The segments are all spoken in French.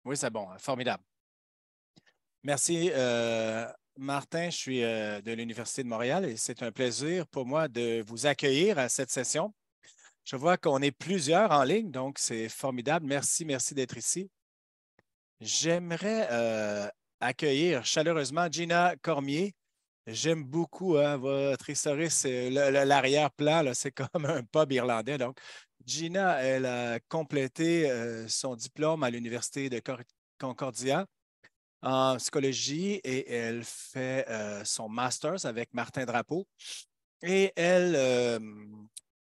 Oui, c'est bon. Formidable. Merci, Martin. Je suis de l'Université de Montréal et c'est un plaisir pour moi de vous accueillir à cette session. Je vois qu'on est plusieurs en ligne, donc c'est formidable. Merci d'être ici. J'aimerais accueillir chaleureusement Gina Cormier. J'aime beaucoup votre historique, c'est l'arrière-plan, là, c'est comme un pub irlandais. Donc, Gina, elle a complété son diplôme à l'Université de Concordia en psychologie et elle fait son master's avec Martin Drapeau. Et elle,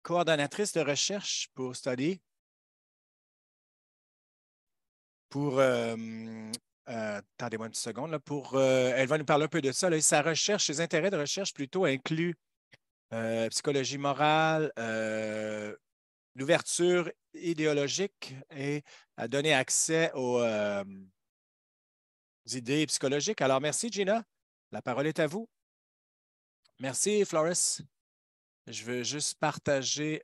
coordonnatrice de recherche pour Study, pour, attendez-moi une seconde, là, elle va nous parler un peu de ça. Là. Sa recherche, ses intérêts de recherche plutôt incluent psychologie morale, l'ouverture idéologique et à donner accès aux idées psychologiques. Alors, merci, Gina. La parole est à vous. Merci, Floris. Je veux juste partager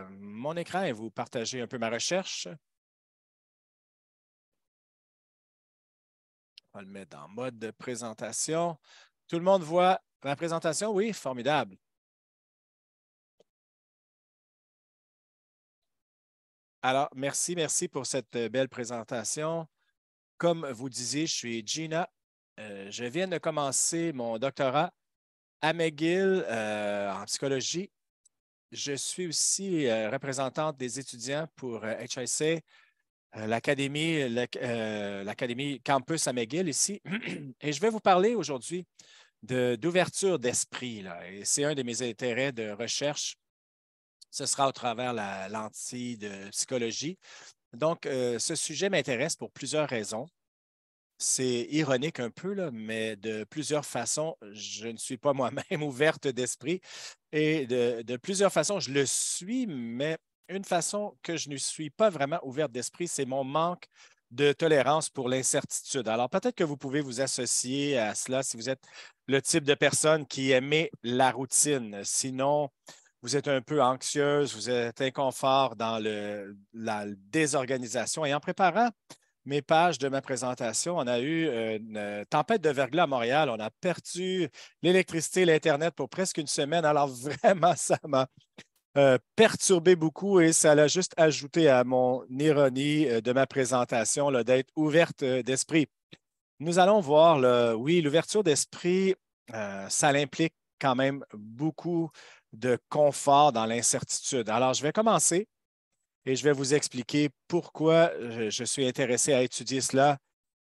mon écran et vous partager un peu ma recherche. On va le mettre en mode de présentation. Tout le monde voit ma présentation? Oui, formidable. Alors, merci pour cette belle présentation. Comme vous disiez, je suis Gina. Je viens de commencer mon doctorat à McGill en psychologie. Je suis aussi représentante des étudiants pour HIC, l'Académie Campus à McGill ici. Et je vais vous parler aujourd'hui d'ouverture d'esprit. Et c'est un de mes intérêts de recherche. Ce sera au travers la lentille de psychologie. Donc, ce sujet m'intéresse pour plusieurs raisons. C'est ironique un peu, là, mais de plusieurs façons, je ne suis pas moi-même ouverte d'esprit. Et de plusieurs façons, je le suis, mais une façon que je ne suis pas vraiment ouverte d'esprit, c'est mon manque de tolérance pour l'incertitude. Alors, peut-être que vous pouvez vous associer à cela si vous êtes le type de personne qui aimait la routine. Sinon, vous êtes un peu anxieuse, vous êtes inconfort dans la désorganisation. Et en préparant mes pages de ma présentation, on a eu une tempête de verglas à Montréal. On a perdu l'électricité et l'Internet pour presque une semaine. Alors, vraiment, ça m'a perturbé beaucoup et ça l'a juste ajouté à mon ironie de ma présentation d'être ouverte d'esprit. Nous allons voir, là, oui, l'ouverture d'esprit, ça l'implique quand même beaucoup de confort dans l'incertitude. Alors, je vais commencer et je vais vous expliquer pourquoi je suis intéressé à étudier cela,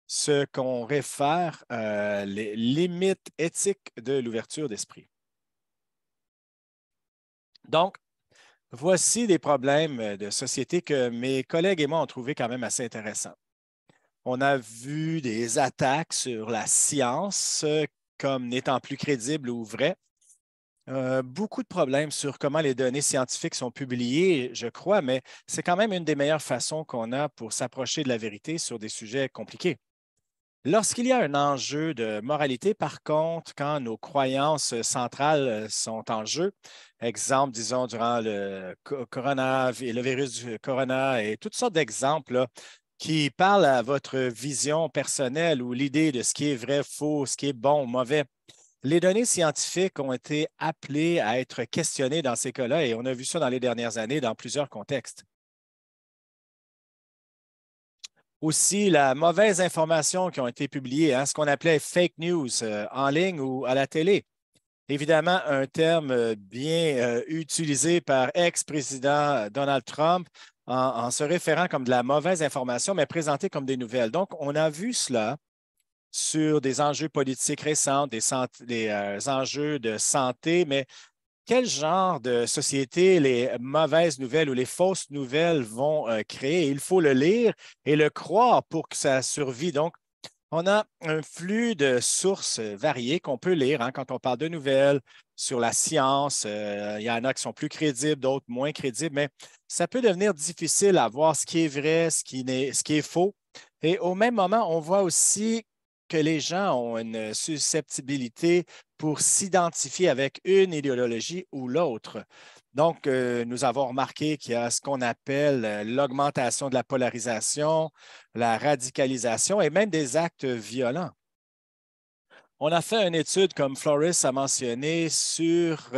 ce qu'on réfère les limites éthiques de l'ouverture d'esprit. Donc, voici des problèmes de société que mes collègues et moi ont trouvé quand même assez intéressants. On a vu des attaques sur la science comme n'étant plus crédible ou vraie. Beaucoup de problèmes sur comment les données scientifiques sont publiées, je crois, mais c'est quand même une des meilleures façons qu'on a pour s'approcher de la vérité sur des sujets compliqués. Lorsqu'il y a un enjeu de moralité, par contre, quand nos croyances centrales sont en jeu, exemple, disons, durant le virus du corona et toutes sortes d'exemples là, qui parlent à votre vision personnelle ou l'idée de ce qui est vrai, faux, ce qui est bon, mauvais, les données scientifiques ont été appelées à être questionnées dans ces cas-là et on a vu ça dans les dernières années dans plusieurs contextes. Aussi, la mauvaise information qui a été publiée, ce qu'on appelait fake news en ligne ou à la télé. Évidemment, un terme bien utilisé par ex-président Donald Trump en se référant comme de la mauvaise information, mais présenté comme des nouvelles. Donc, on a vu cela sur des enjeux politiques récents, des enjeux de santé, mais quel genre de société les mauvaises nouvelles ou les fausses nouvelles vont créer? Il faut le lire et le croire pour que ça survive. Donc, on a un flux de sources variées qu'on peut lire quand on parle de nouvelles sur la science. Il y en a qui sont plus crédibles, d'autres moins crédibles, mais ça peut devenir difficile à voir ce qui est vrai, ce qui est faux. Et au même moment, on voit aussi que les gens ont une susceptibilité pour s'identifier avec une idéologie ou l'autre. Donc, nous avons remarqué qu'il y a ce qu'on appelle l'augmentation de la polarisation, la radicalisation et même des actes violents. On a fait une étude, comme Floris a mentionné, sur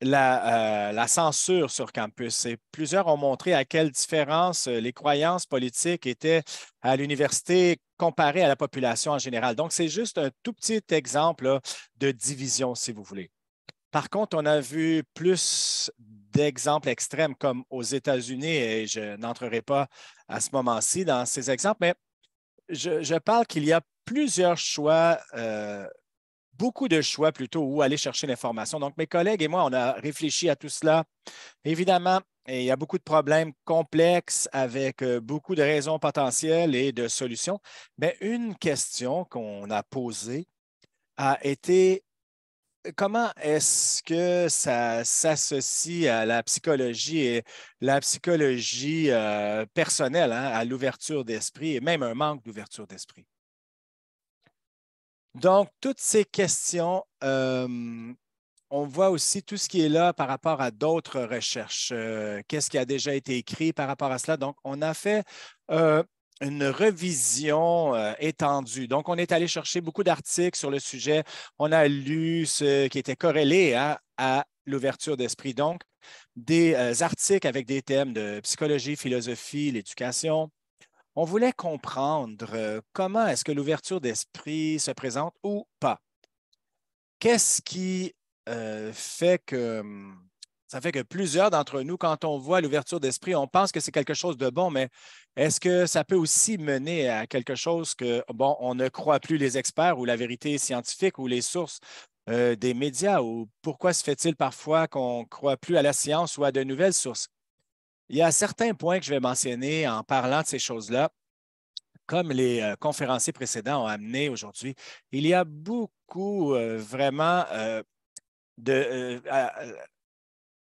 la censure sur campus. Et plusieurs ont montré à quelle différence les croyances politiques étaient à l'université comparées à la population en général. Donc, c'est juste un tout petit exemple là, de division, si vous voulez. Par contre, on a vu plus d'exemples extrêmes comme aux États-Unis, et je n'entrerai pas à ce moment-ci dans ces exemples, mais je parle qu'il y a plusieurs choix, beaucoup de choix plutôt où aller chercher l'information. Donc, mes collègues et moi, on a réfléchi à tout cela. Évidemment, il y a beaucoup de problèmes complexes avec beaucoup de raisons potentielles et de solutions. Mais une question qu'on a posée a été comment est-ce que ça s'associe à la psychologie et la psychologie personnelle, hein, à l'ouverture d'esprit et même un manque d'ouverture d'esprit? Donc, toutes ces questions, on voit aussi tout ce qui est là par rapport à d'autres recherches. Qu'est-ce qui a déjà été écrit par rapport à cela? Donc, on a fait une revision étendue. Donc, on est allé chercher beaucoup d'articles sur le sujet. On a lu ce qui était corrélé à l'ouverture d'esprit. Donc, des articles avec des thèmes de psychologie, philosophie, l'éducation. On voulait comprendre comment est-ce que l'ouverture d'esprit se présente ou pas. Qu'est-ce qui fait que ça fait que plusieurs d'entre nous, quand on voit l'ouverture d'esprit, on pense que c'est quelque chose de bon, mais est-ce que ça peut aussi mener à quelque chose que, bon, on ne croit plus les experts ou la vérité scientifique ou les sources des médias, ou pourquoi se fait-il parfois qu'on ne croit plus à la science ou à de nouvelles sources? Il y a certains points que je vais mentionner en parlant de ces choses-là comme les conférenciers précédents ont amené aujourd'hui, il y a beaucoup vraiment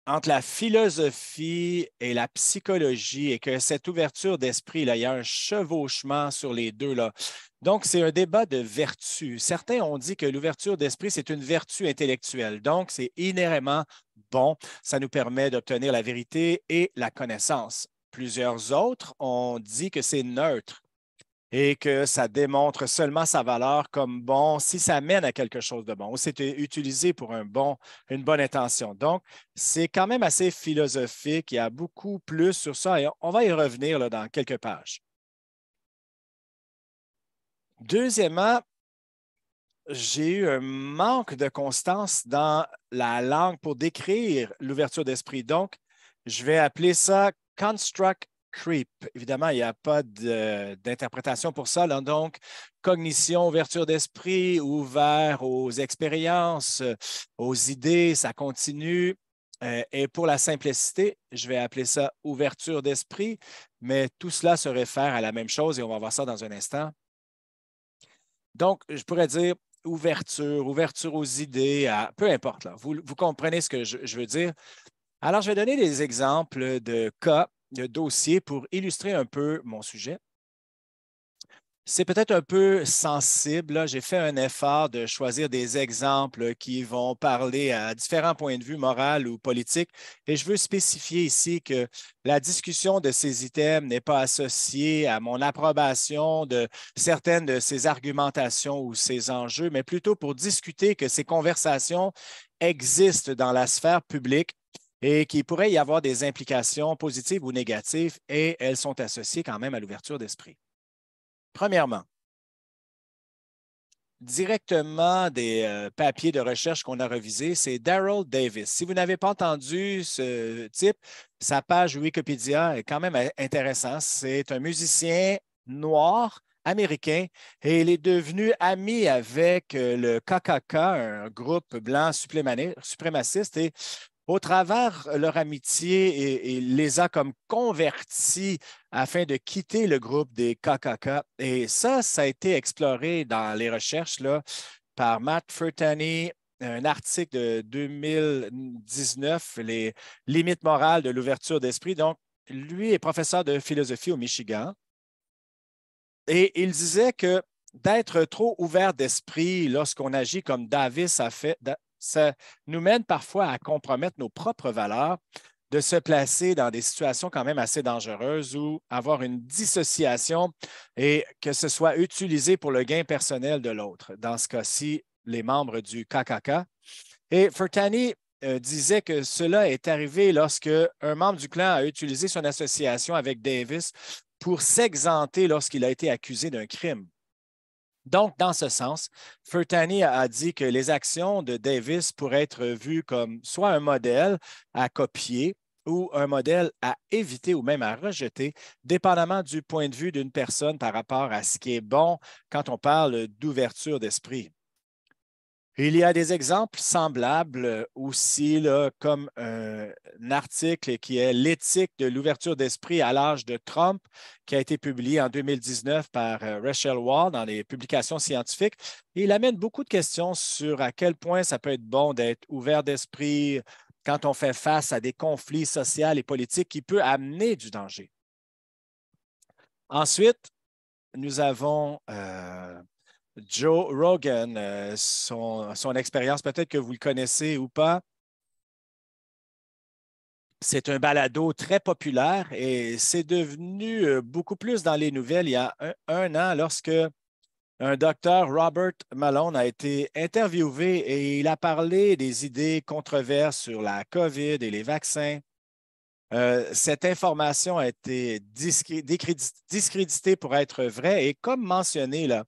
entre la philosophie et la psychologie et que cette ouverture d'esprit, là, il y a un chevauchement sur les deux. Là. Donc, c'est un débat de vertu. Certains ont dit que l'ouverture d'esprit, c'est une vertu intellectuelle. Donc, c'est inhéremment bon. Ça nous permet d'obtenir la vérité et la connaissance. Plusieurs autres ont dit que c'est neutre et que ça démontre seulement sa valeur comme bon si ça mène à quelque chose de bon ou c'est utilisé pour une bonne intention. Donc, c'est quand même assez philosophique. Il y a beaucoup plus sur ça et on va y revenir là, dans quelques pages. Deuxièmement, j'ai eu un manque de constance dans la langue pour décrire l'ouverture d'esprit. Donc, je vais appeler ça construct creep. Évidemment, il n'y a pas d'interprétation pour ça. Là. Donc, cognition, ouverture d'esprit, ouvert aux expériences, aux idées, ça continue. Et pour la simplicité, je vais appeler ça ouverture d'esprit, mais tout cela se réfère à la même chose et on va voir ça dans un instant. Donc, je pourrais dire ouverture aux idées, peu importe. Là. Vous comprenez ce que je veux dire. Alors, je vais donner des exemples de cas, de dossiers pour illustrer un peu mon sujet. C'est peut-être un peu sensible. J'ai fait un effort de choisir des exemples qui vont parler à différents points de vue, moral ou politique. Et je veux spécifier ici que la discussion de ces items n'est pas associée à mon approbation de certaines de ces argumentations ou ces enjeux, mais plutôt pour discuter que ces conversations existent dans la sphère publique et qu'il pourrait y avoir des implications positives ou négatives, et elles sont associées quand même à l'ouverture d'esprit. Premièrement, directement des papiers de recherche qu'on a revisés, c'est Daryl Davis. Si vous n'avez pas entendu ce type, sa page Wikipédia est quand même intéressante. C'est un musicien noir américain et il est devenu ami avec le KKK, un groupe blanc suprémaciste, et au travers leur amitié, il les a comme convertis afin de quitter le groupe des KKK. Et ça a été exploré dans les recherches là, par Matt Furtani, un article de 2019, Les limites morales de l'ouverture d'esprit. Donc, lui est professeur de philosophie au Michigan. Et il disait que d'être trop ouvert d'esprit lorsqu'on agit comme Davis a fait, ça nous mène parfois à compromettre nos propres valeurs, de se placer dans des situations quand même assez dangereuses ou avoir une dissociation et que ce soit utilisé pour le gain personnel de l'autre. Dans ce cas-ci, les membres du KKK. Et Furtani disait que cela est arrivé lorsque un membre du clan a utilisé son association avec Davis pour s'exenter lorsqu'il a été accusé d'un crime. Donc, dans ce sens, Furtani a dit que les actions de Davis pourraient être vues comme soit un modèle à copier ou un modèle à éviter ou même à rejeter, dépendamment du point de vue d'une personne par rapport à ce qui est bon quand on parle d'ouverture d'esprit. Il y a des exemples semblables aussi, là, comme un article qui est L'éthique de l'ouverture d'esprit à l'âge de Trump, qui a été publié en 2019 par Rachel Wall dans les publications scientifiques. Et il amène beaucoup de questions sur à quel point ça peut être bon d'être ouvert d'esprit quand on fait face à des conflits sociaux et politiques qui peuvent amener du danger. Ensuite, nous avons Joe Rogan, son expérience, peut-être que vous le connaissez ou pas. C'est un balado très populaire et c'est devenu beaucoup plus dans les nouvelles il y a un an lorsque un docteur Robert Malone a été interviewé et il a parlé des idées controverses sur la COVID et les vaccins. Cette information a été discréditée pour être vraie et comme mentionné là,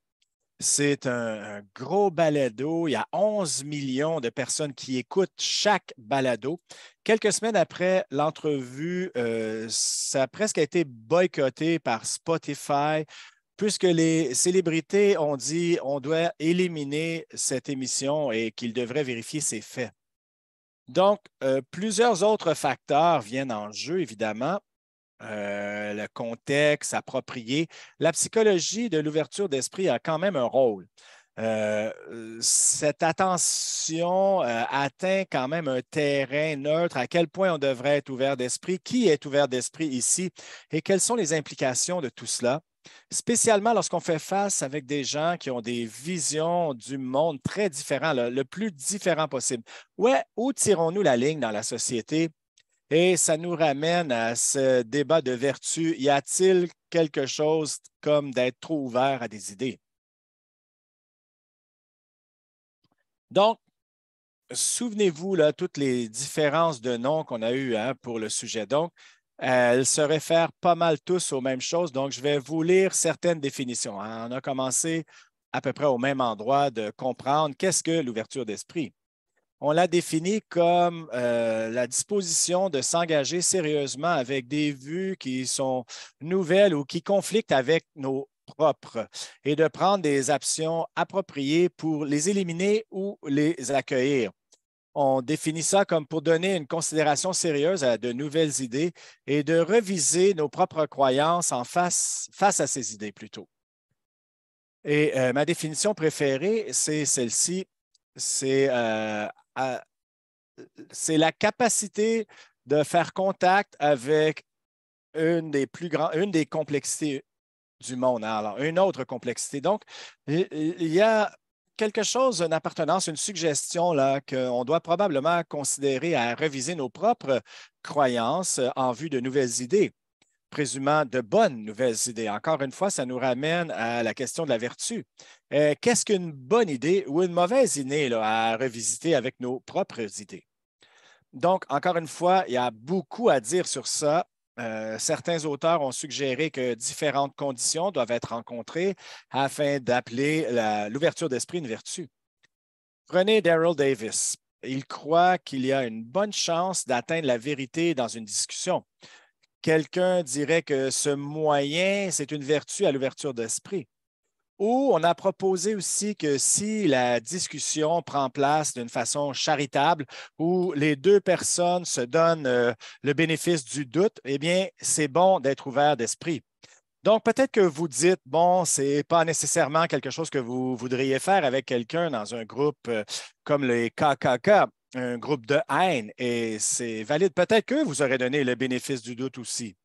c'est un gros balado. Il y a 11 millions de personnes qui écoutent chaque balado. Quelques semaines après l'entrevue, ça a presque été boycotté par Spotify, puisque les célébrités ont dit on doit éliminer cette émission et qu'ils devraient vérifier ses faits. Donc, plusieurs autres facteurs viennent en jeu, évidemment. Le contexte approprié. La psychologie de l'ouverture d'esprit a quand même un rôle. Cette attention atteint quand même un terrain neutre. À quel point on devrait être ouvert d'esprit? Qui est ouvert d'esprit ici? Et quelles sont les implications de tout cela? Spécialement lorsqu'on fait face avec des gens qui ont des visions du monde très différentes, le plus différent possible. Ouais, où tirons-nous la ligne dans la société? Et ça nous ramène à ce débat de vertu. Y a-t-il quelque chose comme d'être trop ouvert à des idées? Donc, souvenez-vous, là, toutes les différences de noms qu'on a eues hein, pour le sujet. Donc, elles se réfèrent pas mal tous aux mêmes choses. Donc, je vais vous lire certaines définitions. Hein. On a commencé à peu près au même endroit de comprendre qu'est-ce que l'ouverture d'esprit. On l'a défini comme la disposition de s'engager sérieusement avec des vues qui sont nouvelles ou qui conflictent avec nos propres et de prendre des actions appropriées pour les éliminer ou les accueillir. On définit ça comme pour donner une considération sérieuse à de nouvelles idées et de reviser nos propres croyances face à ces idées plutôt. Et ma définition préférée, c'est celle-ci. C'est c'est la capacité de faire contact avec une des complexités du monde. Hein. Alors, une autre complexité. Donc, il y a quelque chose, une appartenance, une suggestion là, qu'on doit probablement considérer à reviser nos propres croyances en vue de nouvelles idées, présumant de bonnes nouvelles idées. Encore une fois, ça nous ramène à la question de la vertu. Qu'est-ce qu'une bonne idée ou une mauvaise idée là, à revisiter avec nos propres idées? Donc, encore une fois, il y a beaucoup à dire sur ça. Certains auteurs ont suggéré que différentes conditions doivent être rencontrées afin d'appeler l'ouverture d'esprit une vertu. Prenez Daryl Davis. Il croit qu'il y a une bonne chance d'atteindre la vérité dans une discussion. Quelqu'un dirait que ce moyen, c'est une vertu à l'ouverture d'esprit. Ou on a proposé aussi que si la discussion prend place d'une façon charitable, où les deux personnes se donnent le bénéfice du doute, eh bien, c'est bon d'être ouvert d'esprit. Donc, peut-être que vous dites, bon, ce n'est pas nécessairement quelque chose que vous voudriez faire avec quelqu'un dans un groupe comme les KKK, un groupe de haine, et c'est valide. Peut-être que vous aurez donné le bénéfice du doute aussi.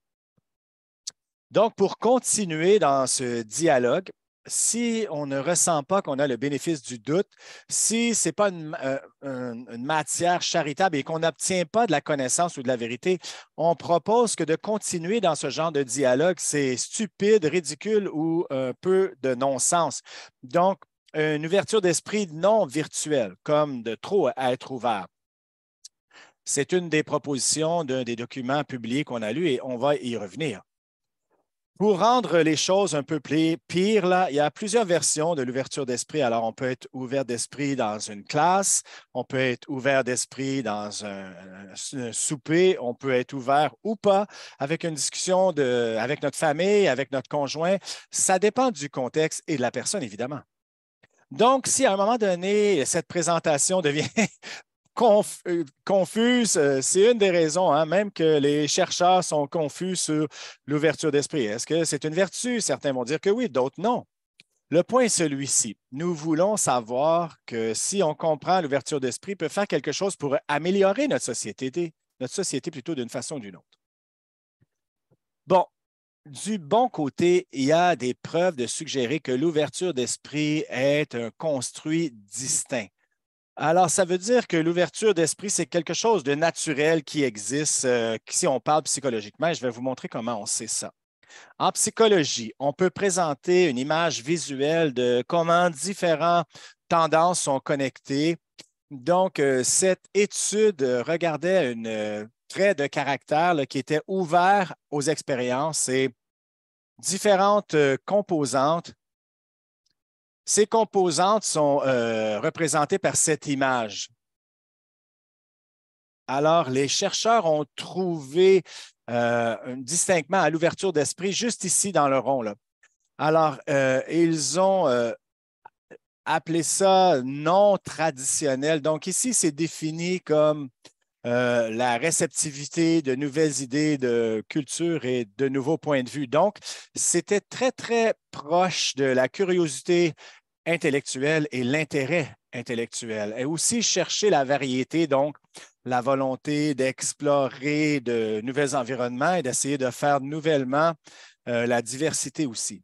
Donc, pour continuer dans ce dialogue, si on ne ressent pas qu'on a le bénéfice du doute, si ce n'est pas une matière charitable et qu'on n'obtient pas de la connaissance ou de la vérité, on propose que de continuer dans ce genre de dialogue, c'est stupide, ridicule ou un peu de non-sens. Donc, une ouverture d'esprit non virtuelle, comme de trop être ouvert. C'est une des propositions d'un des documents publiés qu'on a lus et on va y revenir. Pour rendre les choses un peu pires, là, il y a plusieurs versions de l'ouverture d'esprit. Alors, on peut être ouvert d'esprit dans une classe, on peut être ouvert d'esprit dans un souper, on peut être ouvert ou pas avec une discussion avec notre famille, avec notre conjoint. Ça dépend du contexte et de la personne, évidemment. Donc, si à un moment donné, cette présentation devient confuse, c'est une des raisons, hein, même que les chercheurs sont confus sur l'ouverture d'esprit. Est-ce que c'est une vertu? Certains vont dire que oui, d'autres non. Le point est celui-ci. Nous voulons savoir que si on comprend l'ouverture d'esprit, peut faire quelque chose pour améliorer notre société plutôt d'une façon ou d'une autre. Bon, du bon côté, il y a des preuves de suggérer que l'ouverture d'esprit est un construit distinct. Alors, ça veut dire que l'ouverture d'esprit, c'est quelque chose de naturel qui existe si on parle psychologiquement. Et je vais vous montrer comment on sait ça. En psychologie, on peut présenter une image visuelle de comment différentes tendances sont connectées. Donc, cette étude regardait un trait de caractère là, qui était ouvert aux expériences et différentes composantes. Ces composantes sont représentées par cette image. Alors, les chercheurs ont trouvé distinctement à l'ouverture d'esprit juste ici dans le rond, là. Alors, ils ont appelé ça non traditionnel. Donc, ici, c'est défini comme la réceptivité de nouvelles idées de culture et de nouveaux points de vue. Donc, c'était très, très proche de la curiosité intellectuelle et l'intérêt intellectuel. Et aussi chercher la variété, donc la volonté d'explorer de nouveaux environnements et d'essayer de faire nouvellement la diversité aussi.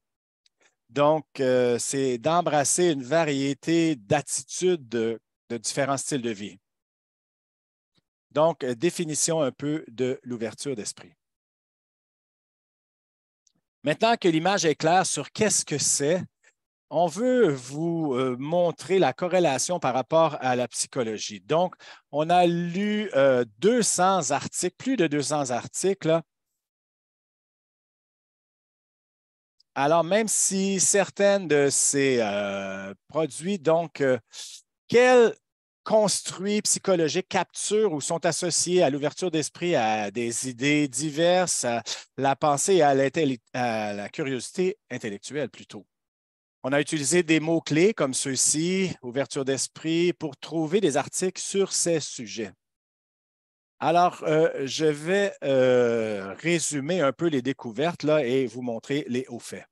Donc, c'est d'embrasser une variété d'attitudes de différents styles de vie. Donc, définition un peu de l'ouverture d'esprit. Maintenant que l'image est claire sur qu'est-ce que c'est, on veut vous montrer la corrélation par rapport à la psychologie. Donc, on a lu 200 articles, plus de 200 articles. Là. Alors, même si certaines de ces produits, donc, quels construits psychologiques capturent ou sont associés à l'ouverture d'esprit à des idées diverses, à la pensée et à la curiosité intellectuelle plutôt. On a utilisé des mots-clés comme ceux-ci, ouverture d'esprit, pour trouver des articles sur ces sujets. Alors, je vais résumer un peu les découvertes là, et vous montrer les hauts faits.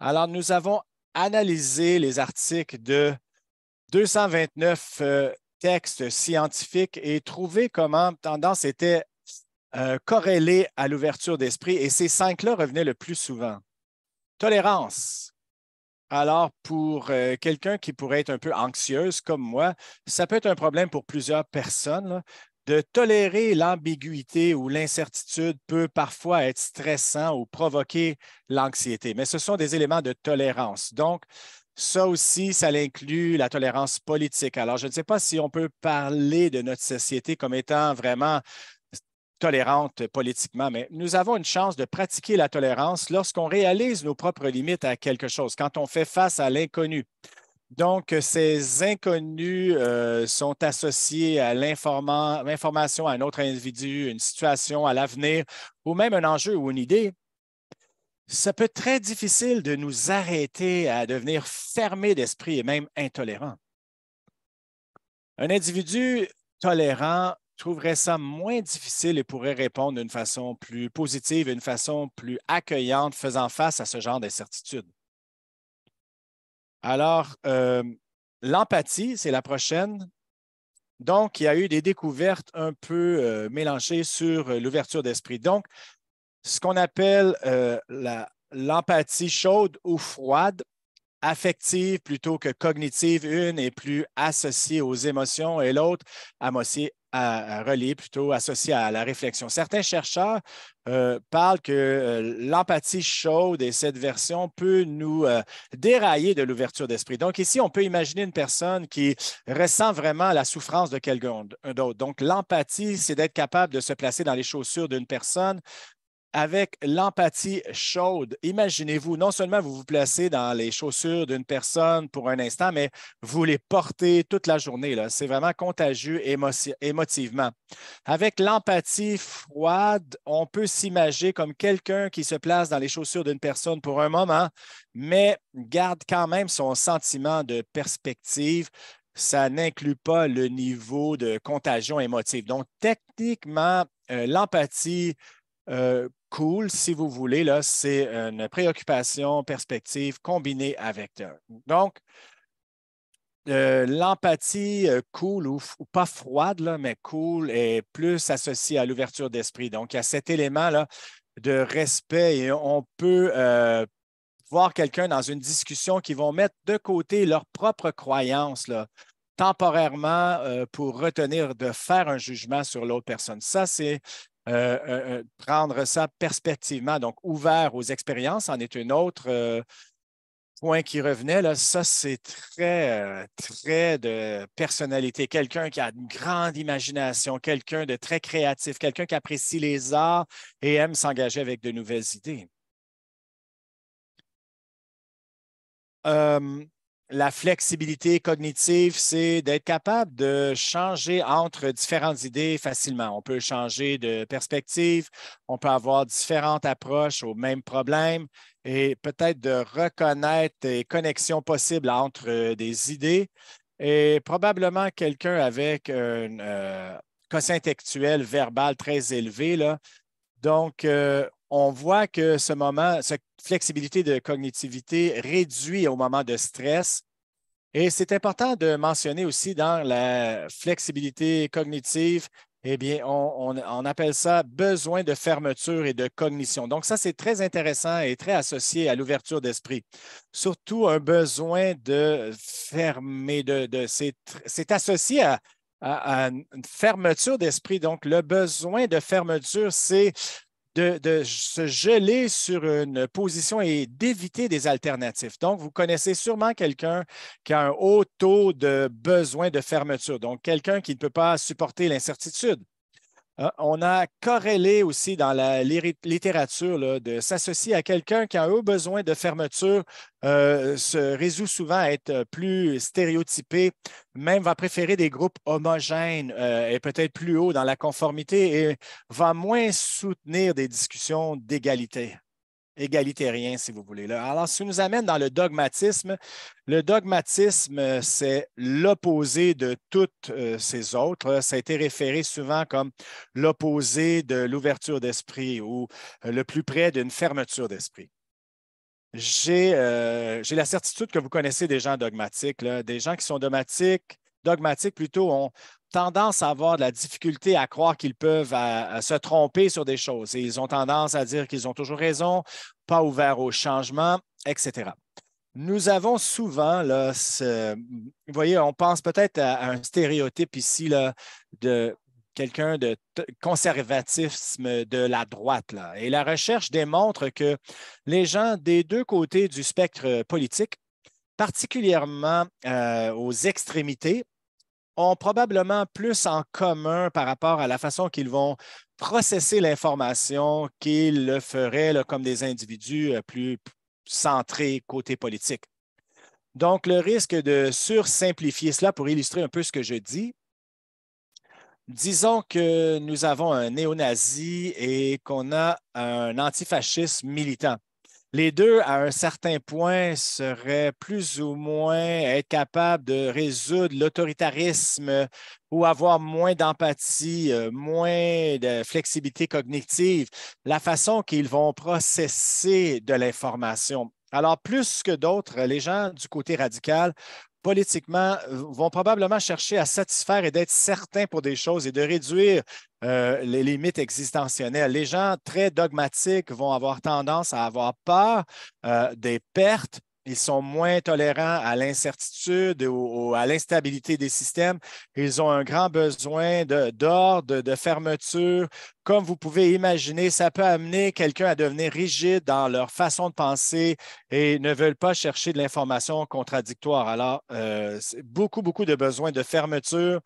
Alors, nous avons analysé les articles de 229 textes scientifiques et trouvé comment tendance était corrélée à l'ouverture d'esprit. Et ces cinq-là revenaient le plus souvent. Tolérance. Alors, pour quelqu'un qui pourrait être un peu anxieuse comme moi, ça peut être un problème pour plusieurs personnes. Là. De tolérer l'ambiguïté ou l'incertitude peut parfois être stressant ou provoquer l'anxiété, mais ce sont des éléments de tolérance. Donc, ça aussi, ça inclut la tolérance politique. Alors, je ne sais pas si on peut parler de notre société comme étant vraiment tolérante politiquement, mais nous avons une chance de pratiquer la tolérance lorsqu'on réalise nos propres limites à quelque chose, quand on fait face à l'inconnu. Donc, ces inconnus sont associés à l'information à un autre individu, une situation, à l'avenir, ou même un enjeu ou une idée. Ça peut être très difficile de nous arrêter à devenir fermés d'esprit et même intolérants. Un individu tolérant trouverait ça moins difficile et pourrait répondre d'une façon plus positive, une façon plus accueillante, faisant face à ce genre d'incertitude. Alors, l'empathie, c'est la prochaine. Donc, il y a eu des découvertes un peu mélangées sur l'ouverture d'esprit. Donc, ce qu'on appelle l'empathie chaude ou froide, affective plutôt que cognitive. Une est plus associée aux émotions et l'autre reliée plutôt associée à la réflexion. Certains chercheurs parlent que l'empathie chaude et cette version peut nous dérailler de l'ouverture d'esprit. Donc ici, on peut imaginer une personne qui ressent vraiment la souffrance de quelqu'un d'autre. Donc l'empathie, c'est d'être capable de se placer dans les chaussures d'une personne avec l'empathie chaude. Imaginez-vous, non seulement vous vous placez dans les chaussures d'une personne pour un instant, mais vous les portez toute la journée. C'est vraiment contagieux émotivement. Avec l'empathie froide, on peut s'imaginer comme quelqu'un qui se place dans les chaussures d'une personne pour un moment, mais garde quand même son sentiment de perspective. Ça n'inclut pas le niveau de contagion émotive. Donc, techniquement, l'empathie cool, si vous voulez, là, c'est une préoccupation, perspective combinée avec. Donc, l'empathie cool ou pas froide, là, mais cool est plus associée à l'ouverture d'esprit. Donc, il y a cet élément-là de respect et on peut voir quelqu'un dans une discussion qui vont mettre de côté leurs propres croyances là, temporairement pour retenir de faire un jugement sur l'autre personne. Ça, c'est prendre ça perspectivement, donc ouvert aux expériences, en est un autre point qui revenait. Là, ça, c'est très de personnalité. Quelqu'un qui a une grande imagination, quelqu'un de très créatif, quelqu'un qui apprécie les arts et aime s'engager avec de nouvelles idées. La flexibilité cognitive, c'est d'être capable de changer entre différentes idées facilement. On peut changer de perspective, on peut avoir différentes approches au même problème et peut-être de reconnaître des connexions possibles entre des idées. Et probablement quelqu'un avec un quotient intellectuel verbal très élevé, là, donc, on voit que cette flexibilité de cognitivité réduit au moment de stress. Et c'est important de mentionner aussi dans la flexibilité cognitive, eh bien, on appelle ça besoin de fermeture et de cognition. Donc, ça, c'est très intéressant et très associé à l'ouverture d'esprit. Surtout un besoin de fermer, c'est associé à une fermeture d'esprit. Donc, le besoin de fermeture, c'est de se geler sur une position et d'éviter des alternatives. Donc, vous connaissez sûrement quelqu'un qui a un haut taux de besoin de fermeture, donc quelqu'un qui ne peut pas supporter l'incertitude. On a corrélé aussi dans la littérature là, de s'associer à quelqu'un qui a un haut besoin de fermeture, se résout souvent à être plus stéréotypé, même va préférer des groupes homogènes et peut-être plus haut dans la conformité et va moins soutenir des discussions d'égalité égalitérien, si vous voulez. Là. Alors, ce qui nous amène dans le dogmatisme, c'est l'opposé de toutes ces autres. Ça a été référé souvent comme l'opposé de l'ouverture d'esprit ou le plus près d'une fermeture d'esprit. J'ai la certitude que vous connaissez des gens dogmatiques, là. Des gens qui sont dogmatiques plutôt ont tendance à avoir de la difficulté à croire qu'ils peuvent à se tromper sur des choses. Et ils ont tendance à dire qu'ils ont toujours raison, pas ouverts au changement, etc. Nous avons souvent, là, vous voyez, on pense peut-être à un stéréotype ici là, de quelqu'un de conservatisme de la droite. Là. Et la recherche démontre que les gens des deux côtés du spectre politique, particulièrement aux extrémités, ont probablement plus en commun par rapport à la façon qu'ils vont processer l'information qu'ils le feraient là, comme des individus plus centrés côté politique. Donc, le risque de sursimplifier cela pour illustrer un peu ce que je dis, disons que nous avons un néo-nazi et qu'on a un antifascisme militant. Les deux, à un certain point, seraient plus ou moins être capables de résoudre l'autoritarisme ou avoir moins d'empathie, moins de flexibilité cognitive, la façon qu'ils vont processer de l'information. Alors, plus que d'autres, les gens du côté radical politiquement, vont probablement chercher à satisfaire et d'être certains pour des choses et de réduire les limites existentielles. Les gens très dogmatiques vont avoir tendance à avoir peur des pertes. Ils sont moins tolérants à l'incertitude ou à l'instabilité des systèmes. Ils ont un grand besoin d'ordre, de fermeture. Comme vous pouvez imaginer, ça peut amener quelqu'un à devenir rigide dans leur façon de penser et ne veulent pas chercher de l'information contradictoire. Alors, beaucoup, beaucoup de besoins de fermeture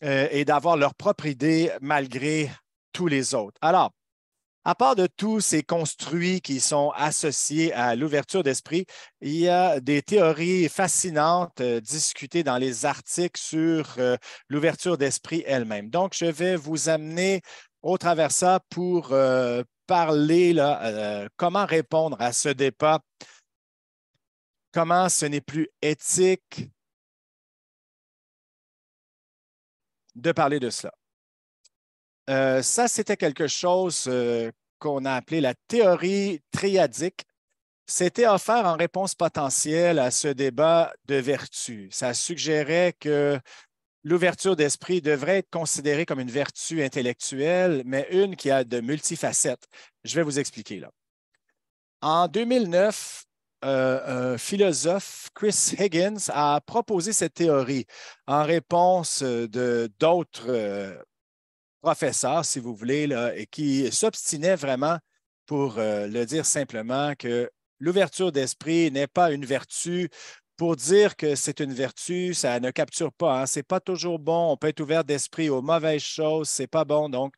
et d'avoir leur propre idée malgré tous les autres. Alors, à part de tous ces construits qui sont associés à l'ouverture d'esprit, il y a des théories fascinantes discutées dans les articles sur l'ouverture d'esprit elle-même. Donc, je vais vous amener au travers ça pour parler là, comment répondre à ce débat, comment ce n'est plus éthique de parler de cela. Ça, c'était quelque chose qu'on a appelé la théorie triadique. C'était offert en réponse potentielle à ce débat de vertu. Ça suggérait que l'ouverture d'esprit devrait être considérée comme une vertu intellectuelle, mais une qui a de multifacettes. Je vais vous expliquer là. En 2009, un philosophe, Chris Higgins, a proposé cette théorie en réponse d'autres professeurs, si vous voulez, là, et qui s'obstinaient vraiment, pour le dire simplement, que l'ouverture d'esprit n'est pas une vertu. Pour dire que c'est une vertu, ça ne capture pas. Hein. Ce n'est pas toujours bon. On peut être ouvert d'esprit aux mauvaises choses. Ce n'est pas bon. Donc,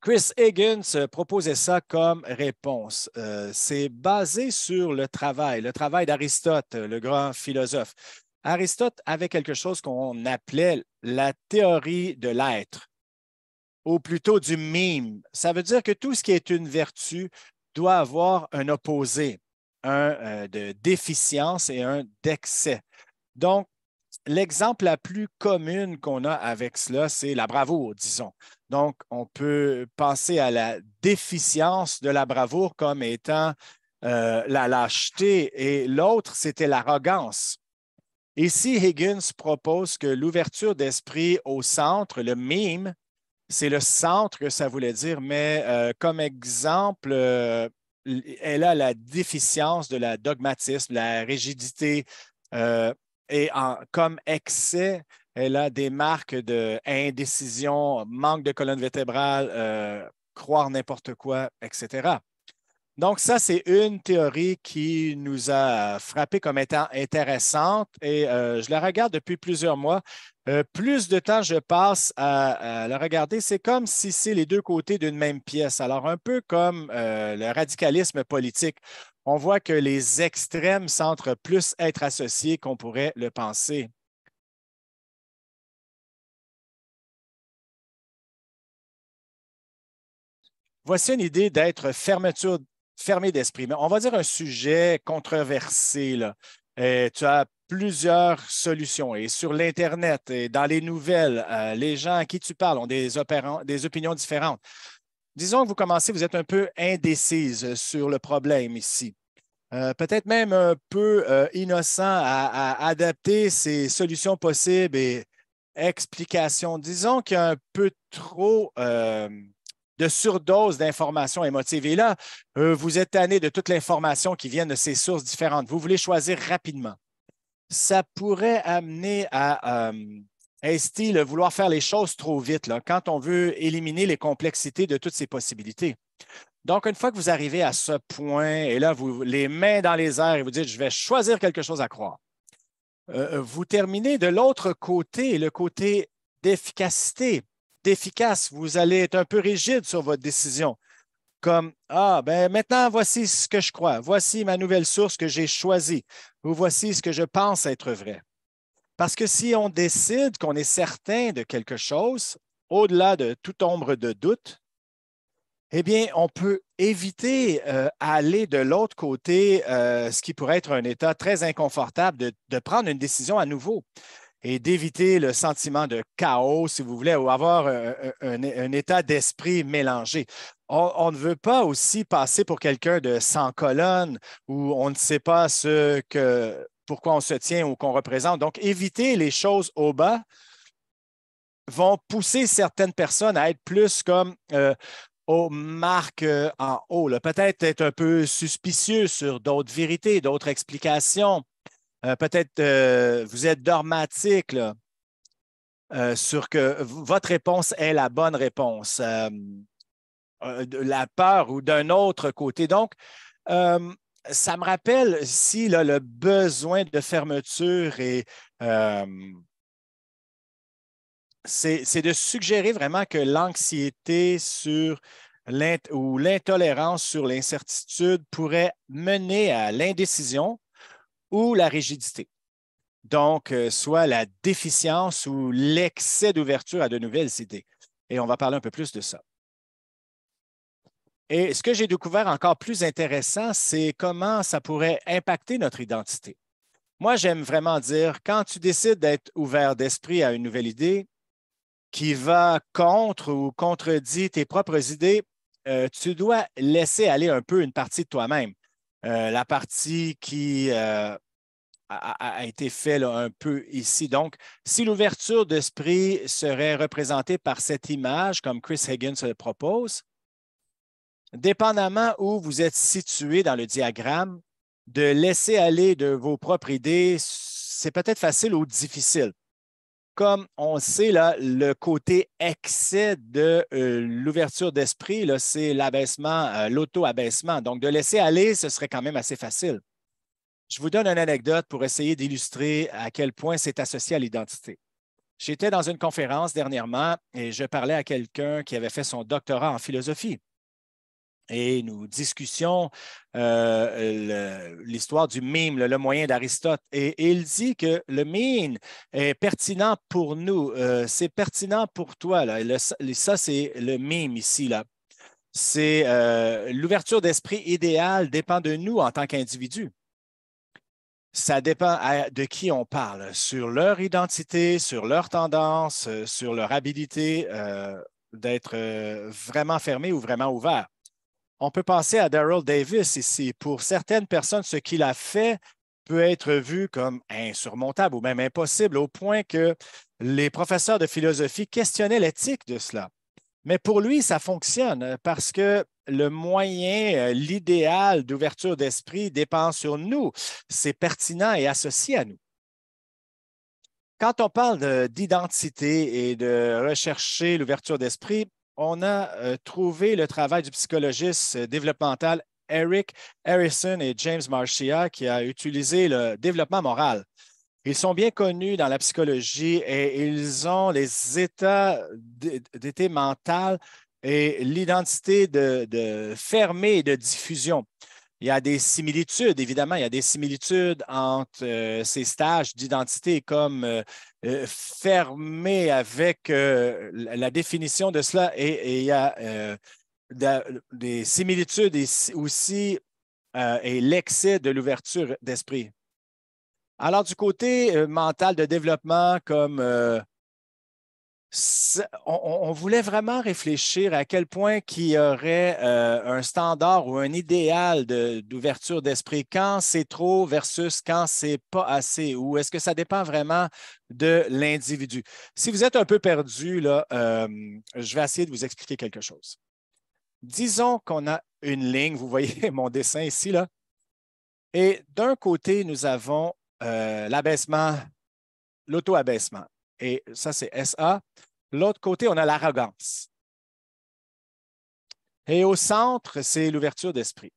Chris Higgins proposait ça comme réponse. C'est basé sur le travail d'Aristote, le grand philosophe. Aristote avait quelque chose qu'on appelait la théorie de l'être, ou plutôt du mime. Ça veut dire que tout ce qui est une vertu doit avoir un opposé, un de déficience et un d'excès. Donc, l'exemple la plus commune qu'on a avec cela, c'est la bravoure, disons. Donc, on peut penser à la déficience de la bravoure comme étant la lâcheté et l'autre, c'était l'arrogance. Ici, Higgins propose que l'ouverture d'esprit au centre, le mime, c'est le centre que ça voulait dire, mais comme exemple, elle a la déficience de la dogmatisme, la rigidité, et comme excès, elle a des marques d'indécision, manque de colonne vertébrale, croire n'importe quoi, etc. Donc, ça, c'est une théorie qui nous a frappé comme étant intéressante et je la regarde depuis plusieurs mois. Plus de temps je passe à la regarder, c'est comme si c'est les deux côtés d'une même pièce. Alors, un peu comme le radicalisme politique. On voit que les extrêmes semblent plus être associés qu'on pourrait le penser. Voici une idée d'être fermé d'esprit. Mais on va dire un sujet controversé, là. Tu as plusieurs solutions. Et sur l'Internet et dans les nouvelles, les gens à qui tu parles ont des opinions différentes. Disons que vous commencez, vous êtes un peu indécise sur le problème ici. Peut-être même un peu innocent à adapter ces solutions possibles et explications. Disons qu'il y a un peu trop de surdose d'informations émotives. Et là, vous êtes tanné de toute l'information qui vient de ces sources différentes. Vous voulez choisir rapidement. Ça pourrait amener à un style vouloir faire les choses trop vite là, quand on veut éliminer les complexités de toutes ces possibilités. Donc, une fois que vous arrivez à ce point, et là, vous les mains dans les airs et vous dites, je vais choisir quelque chose à croire, vous terminez de l'autre côté, le côté d'efficacité, d'efficace. Vous allez être un peu rigide sur votre décision. Comme, ah, ben maintenant, voici ce que je crois. Voici ma nouvelle source que j'ai choisie. Ou voici ce que je pense être vrai. Parce que si on décide qu'on est certain de quelque chose, au-delà de toute ombre de doute, eh bien, on peut éviter aller de l'autre côté, ce qui pourrait être un état très inconfortable de prendre une décision à nouveau et d'éviter le sentiment de chaos, si vous voulez, ou avoir un état d'esprit mélangé. On ne veut pas aussi passer pour quelqu'un de sans colonne où on ne sait pas ce que pourquoi on se tient ou qu'on représente. Donc, éviter les choses au bas vont pousser certaines personnes à être plus comme aux marques en haut. Peut-être être un peu suspicieux sur d'autres vérités, d'autres explications. Peut-être vous êtes dogmatique là, sur que votre réponse est la bonne réponse. De la peur ou d'un autre côté. Donc, ça me rappelle ici là, le besoin de fermeture et c'est de suggérer vraiment que l'anxiété sur ou l'intolérance sur l'incertitude pourrait mener à l'indécision ou la rigidité. Donc, soit la déficience ou l'excès d'ouverture à de nouvelles idées. Et on va parler un peu plus de ça. Et ce que j'ai découvert encore plus intéressant, c'est comment ça pourrait impacter notre identité. Moi, j'aime vraiment dire, quand tu décides d'être ouvert d'esprit à une nouvelle idée qui va contre ou contredit tes propres idées, tu dois laisser aller un peu une partie de toi-même. La partie qui a été faite un peu ici. Donc, si l'ouverture d'esprit serait représentée par cette image, comme Chris Higgins le propose, dépendamment où vous êtes situé dans le diagramme, de laisser aller de vos propres idées, c'est peut-être facile ou difficile. Comme on sait, là, le côté excès de l'ouverture d'esprit, c'est l'abaissement, l'auto-abaissement. Donc, de laisser aller, ce serait quand même assez facile. Je vous donne une anecdote pour essayer d'illustrer à quel point c'est associé à l'identité. J'étais dans une conférence dernièrement et je parlais à quelqu'un qui avait fait son doctorat en philosophie. Et nous discussions l'histoire du mime, le moyen d'Aristote. Et il dit que le mime est pertinent pour nous. C'est pertinent pour toi. Là. Ça, c'est le mime ici. Là. C'est l'ouverture d'esprit idéale dépend de nous en tant qu'individus. Ça dépend de qui on parle, sur leur identité, sur leur tendance, sur leur habilité d'être vraiment fermé ou vraiment ouvert. On peut penser à Daryl Davis ici. Pour certaines personnes, ce qu'il a fait peut être vu comme insurmontable ou même impossible, au point que les professeurs de philosophie questionnaient l'éthique de cela. Mais pour lui, ça fonctionne parce que le moyen, l'idéal d'ouverture d'esprit dépend sur nous. C'est pertinent et associé à nous. Quand on parle d'identité et de rechercher l'ouverture d'esprit, on a trouvé le travail du psychologiste développemental Eric Harrison et James Marcia qui a utilisé le développement moral. Ils sont bien connus dans la psychologie et ils ont les états d'état mental et l'identité de fermée et de diffusion. Il y a des similitudes, évidemment, il y a des similitudes entre ces stages d'identité comme fermé avec la définition de cela et il y a des similitudes aussi et l'excès de l'ouverture d'esprit. Alors, du côté mental de développement, comme on voulait vraiment réfléchir à quel point qu'il y aurait un standard ou un idéal d'ouverture d'esprit, quand c'est trop versus quand c'est pas assez, ou est-ce que ça dépend vraiment de l'individu? Si vous êtes un peu perdu, là, je vais essayer de vous expliquer quelque chose. Disons qu'on a une ligne, vous voyez mon dessin ici, là, et d'un côté, nous avons l'abaissement, l'auto-abaissement. Et ça, c'est SA. L'autre côté, on a l'arrogance. Et au centre, c'est l'ouverture d'esprit.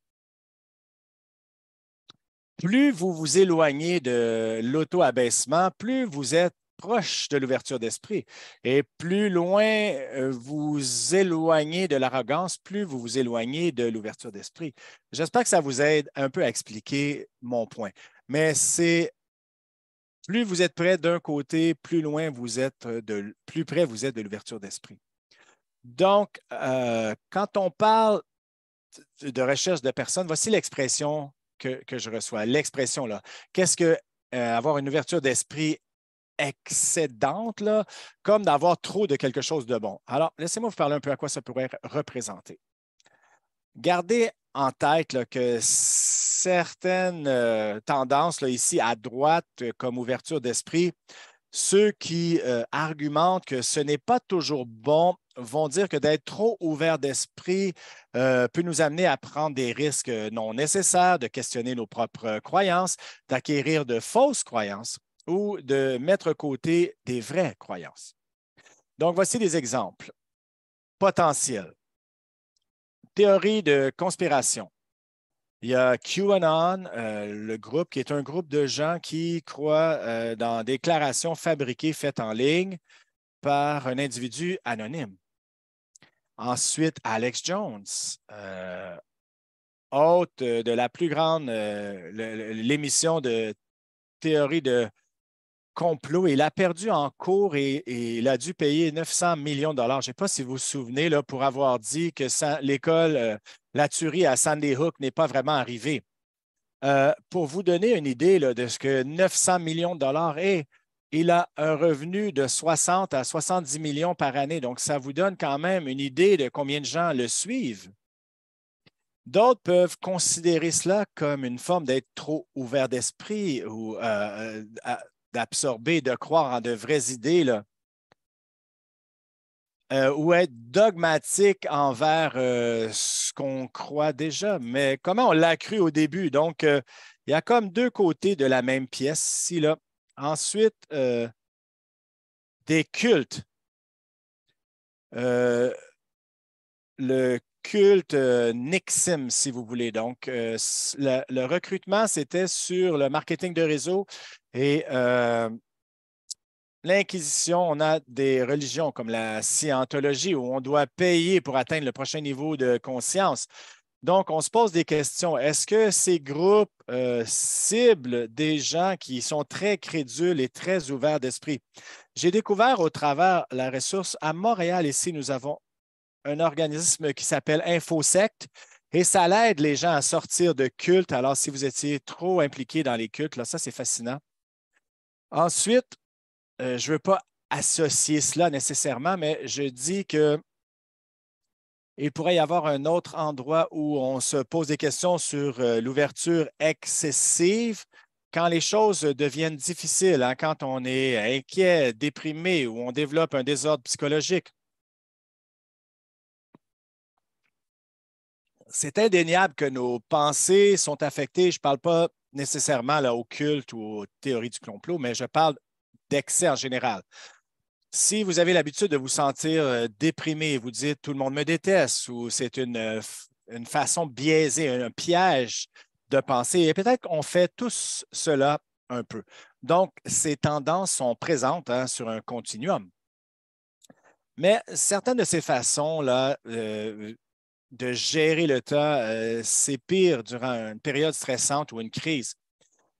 Plus vous vous éloignez de l'auto-abaissement, plus vous êtes proche de l'ouverture d'esprit. Et plus loin vous éloignez de l'arrogance, plus vous vous éloignez de l'ouverture d'esprit. J'espère que ça vous aide un peu à expliquer mon point. Mais c'est plus vous êtes près d'un côté, plus loin vous êtes plus près vous êtes de l'ouverture d'esprit. Donc, quand on parle de recherche de personnes, voici l'expression que je reçois. L'expression là. Qu'est-ce que avoir une ouverture d'esprit excédente, là, comme d'avoir trop de quelque chose de bon. Alors, laissez-moi vous parler un peu à quoi ça pourrait représenter. Gardez en tête là, que certaines tendances là, ici à droite, comme ouverture d'esprit, ceux qui argumentent que ce n'est pas toujours bon vont dire que d'être trop ouvert d'esprit peut nous amener à prendre des risques non nécessaires, de questionner nos propres croyances, d'acquérir de fausses croyances ou de mettre de côté des vraies croyances. Donc, voici des exemples potentiels. Théorie de conspiration. Il y a QAnon, le groupe, qui est un groupe de gens qui croient dans des déclarations fabriquées faites en ligne par un individu anonyme. Ensuite, Alex Jones, hôte de la plus grande, l'émission de théorie de complot. Il a perdu en cours et il a dû payer 900 millions de dollars. Je ne sais pas si vous vous souvenez, là, pour avoir dit que l'école, la tuerie à Sandy Hook n'est pas vraiment arrivée. Pour vous donner une idée là, de ce que 900 millions de dollars est, il a un revenu de 60 à 70 millions par année. Donc, ça vous donne quand même une idée de combien de gens le suivent. D'autres peuvent considérer cela comme une forme d'être trop ouvert d'esprit ou d'absorber, de croire en de vraies idées, là. Ou être dogmatique envers ce qu'on croit déjà. Mais comment on l'a cru au début? Donc, il y a comme deux côtés de la même pièce ici, là. Ensuite, des cultes. Le culte Nixim, si vous voulez. Donc, le recrutement, c'était sur le marketing de réseau et l'Inquisition. On a des religions comme la scientologie où on doit payer pour atteindre le prochain niveau de conscience. Donc, on se pose des questions. Est-ce que ces groupes ciblent des gens qui sont très crédules et très ouverts d'esprit? J'ai découvert au travers la ressource à Montréal, ici, nous avons un organisme qui s'appelle InfoSect et ça l'aide les gens à sortir de cultes. Alors, si vous étiez trop impliqué dans les cultes, là, ça, c'est fascinant. Ensuite, je ne veux pas associer cela nécessairement, mais je dis que il pourrait y avoir un autre endroit où on se pose des questions sur l'ouverture excessive quand les choses deviennent difficiles, hein, quand on est inquiet, déprimé ou on développe un désordre psychologique. C'est indéniable que nos pensées sont affectées. Je ne parle pas nécessairement là, au culte ou aux théories du complot, mais je parle d'excès en général. Si vous avez l'habitude de vous sentir déprimé, vous dites tout le monde me déteste ou c'est une façon biaisée, un piège de penser, et peut-être qu'on fait tous cela un peu. Donc, ces tendances sont présentes hein, sur un continuum. Mais certaines de ces façons-là de gérer le temps, c'est pire durant une période stressante ou une crise.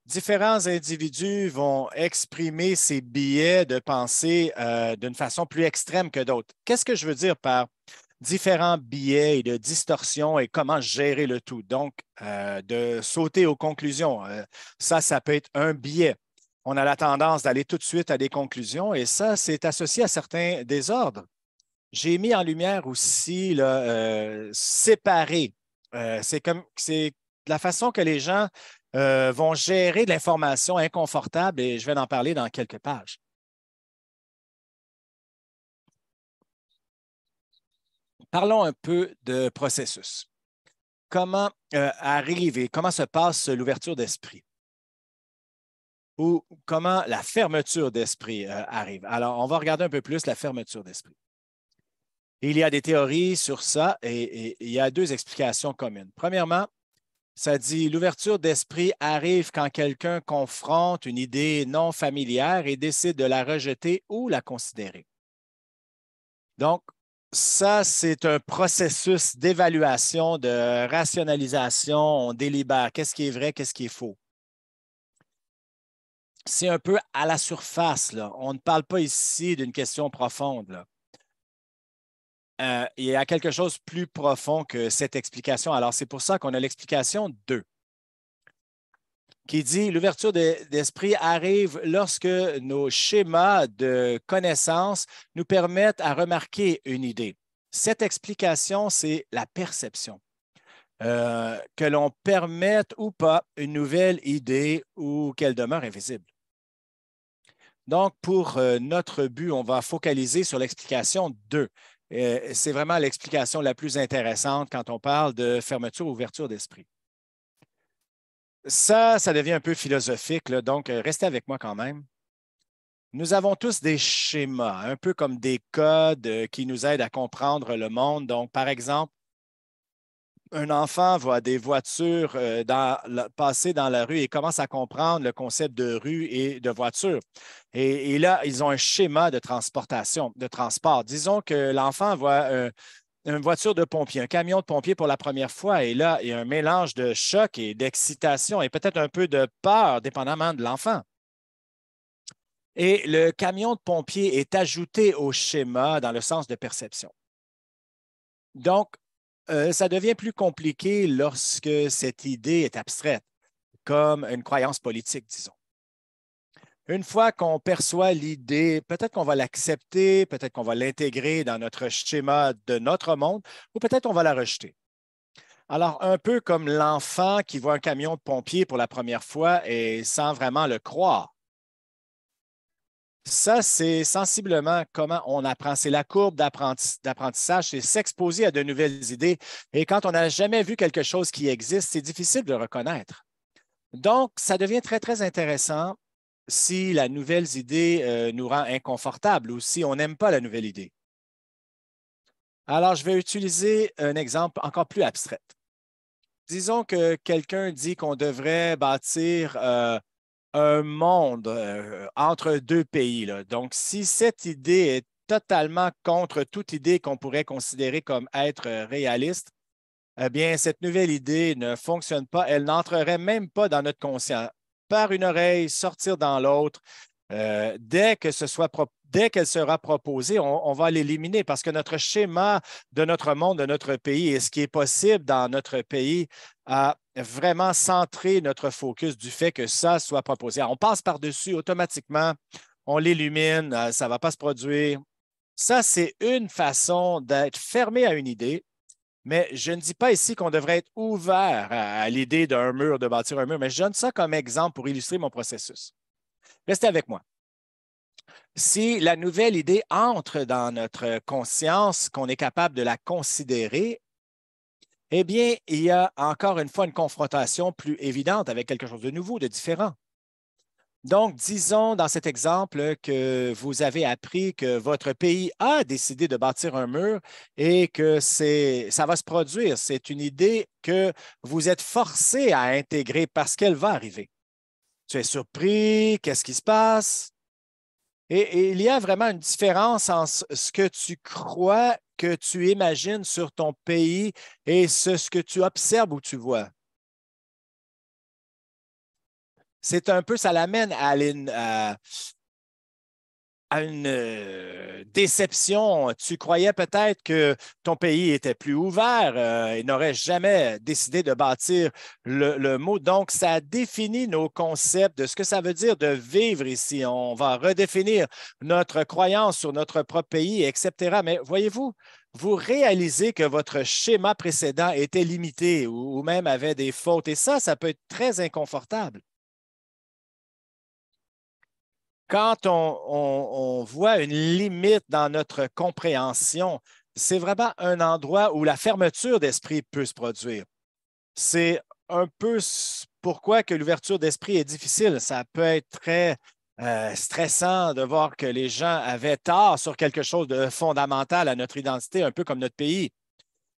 Différents individus vont exprimer ces biais de pensée d'une façon plus extrême que d'autres. Qu'est-ce que je veux dire par différents biais et de distorsion et comment gérer le tout? Donc, de sauter aux conclusions. Ça peut être un biais. On a la tendance d'aller tout de suite à des conclusions et ça, c'est associé à certains désordres. J'ai mis en lumière aussi là, séparer. C'est la façon que les gens vont gérer de l'information inconfortable et je vais en parler dans quelques pages. Parlons un peu de processus. Comment arrive et comment se passe l'ouverture d'esprit? Ou comment la fermeture d'esprit arrive? Alors, on va regarder un peu plus la fermeture d'esprit. Il y a des théories sur ça et il y a deux explications communes. Premièrement, ça dit l'ouverture d'esprit arrive quand quelqu'un confronte une idée non familière et décide de la rejeter ou la considérer. Donc, ça, c'est un processus d'évaluation, de rationalisation. On délibère qu'est-ce qui est vrai, qu'est-ce qui est faux. C'est un peu à la surface, là. On ne parle pas ici d'une question profonde, là. Il y a quelque chose de plus profond que cette explication. Alors, c'est pour ça qu'on a l'explication 2 qui dit l'ouverture d'esprit arrive lorsque nos schémas de connaissances nous permettent à remarquer une idée. Cette explication, c'est la perception. que l'on permette ou pas une nouvelle idée ou qu'elle demeure invisible. Donc, pour notre but, on va focaliser sur l'explication 2. C'est vraiment l'explication la plus intéressante quand on parle de fermeture ou ouverture d'esprit. Ça devient un peu philosophique, là, donc restez avec moi quand même. Nous avons tous des schémas, un peu comme des codes qui nous aident à comprendre le monde. Donc, par exemple, un enfant voit des voitures passer dans la rue et commence à comprendre le concept de rue et de voiture. Et là, ils ont un schéma de transportation, de transport. Disons que l'enfant voit une voiture de pompier, un camion de pompier pour la première fois. Et là, il y a un mélange de choc et d'excitation et peut-être un peu de peur, dépendamment de l'enfant. Et le camion de pompier est ajouté au schéma dans le sens de perception. Donc, ça devient plus compliqué lorsque cette idée est abstraite, comme une croyance politique, disons. Une fois qu'on perçoit l'idée, peut-être qu'on va l'accepter, peut-être qu'on va l'intégrer dans notre schéma de notre monde, ou peut-être qu'on va la rejeter. Alors, un peu comme l'enfant qui voit un camion de pompier pour la première fois et sans vraiment le croire. Ça, c'est sensiblement comment on apprend. C'est la courbe d'apprentissage, c'est s'exposer à de nouvelles idées. Et quand on n'a jamais vu quelque chose qui existe, c'est difficile de le reconnaître. Donc, ça devient très, très intéressant si la nouvelle idée nous rend inconfortable ou si on n'aime pas la nouvelle idée. Alors, je vais utiliser un exemple encore plus abstrait. Disons que quelqu'un dit qu'on devrait bâtir un monde entre deux pays, là. Donc, si cette idée est totalement contre toute idée qu'on pourrait considérer comme être réaliste, eh bien, cette nouvelle idée ne fonctionne pas. Elle n'entrerait même pas dans notre conscient. Par une oreille, sortir dans l'autre. Dès qu'elle sera proposée, on va l'éliminer parce que notre schéma de notre monde, de notre pays et ce qui est possible dans notre pays a vraiment centré notre focus du fait que ça soit proposé. Alors, on passe par-dessus automatiquement, on l'illumine, ça ne va pas se produire. Ça, c'est une façon d'être fermé à une idée, mais je ne dis pas ici qu'on devrait être ouvert à l'idée d'un mur, de bâtir un mur, mais je donne ça comme exemple pour illustrer mon processus. Restez avec moi. Si la nouvelle idée entre dans notre conscience, qu'on est capable de la considérer, eh bien, il y a encore une fois une confrontation plus évidente avec quelque chose de nouveau, de différent. Donc, disons dans cet exemple que vous avez appris que votre pays a décidé de bâtir un mur et que ça va se produire. C'est une idée que vous êtes forcé à intégrer parce qu'elle va arriver. Tu es surpris, qu'est-ce qui se passe? Et il y a vraiment une différence entre ce que tu crois, que tu imagines sur ton pays et ce que tu observes ou tu vois. C'est un peu, ça l'amène à une déception. Tu croyais peut-être que ton pays était plus ouvert et n'aurait jamais décidé de bâtir le mot. Donc, ça définit nos concepts de ce que ça veut dire de vivre ici. On va redéfinir notre croyance sur notre propre pays, etc. Mais voyez-vous, vous réalisez que votre schéma précédent était limité ou même avait des fautes. Et ça peut être très inconfortable. Quand on voit une limite dans notre compréhension, c'est vraiment un endroit où la fermeture d'esprit peut se produire. C'est un peu pourquoi que l'ouverture d'esprit est difficile. Ça peut être très stressant de voir que les gens avaient tort sur quelque chose de fondamental à notre identité, un peu comme notre pays.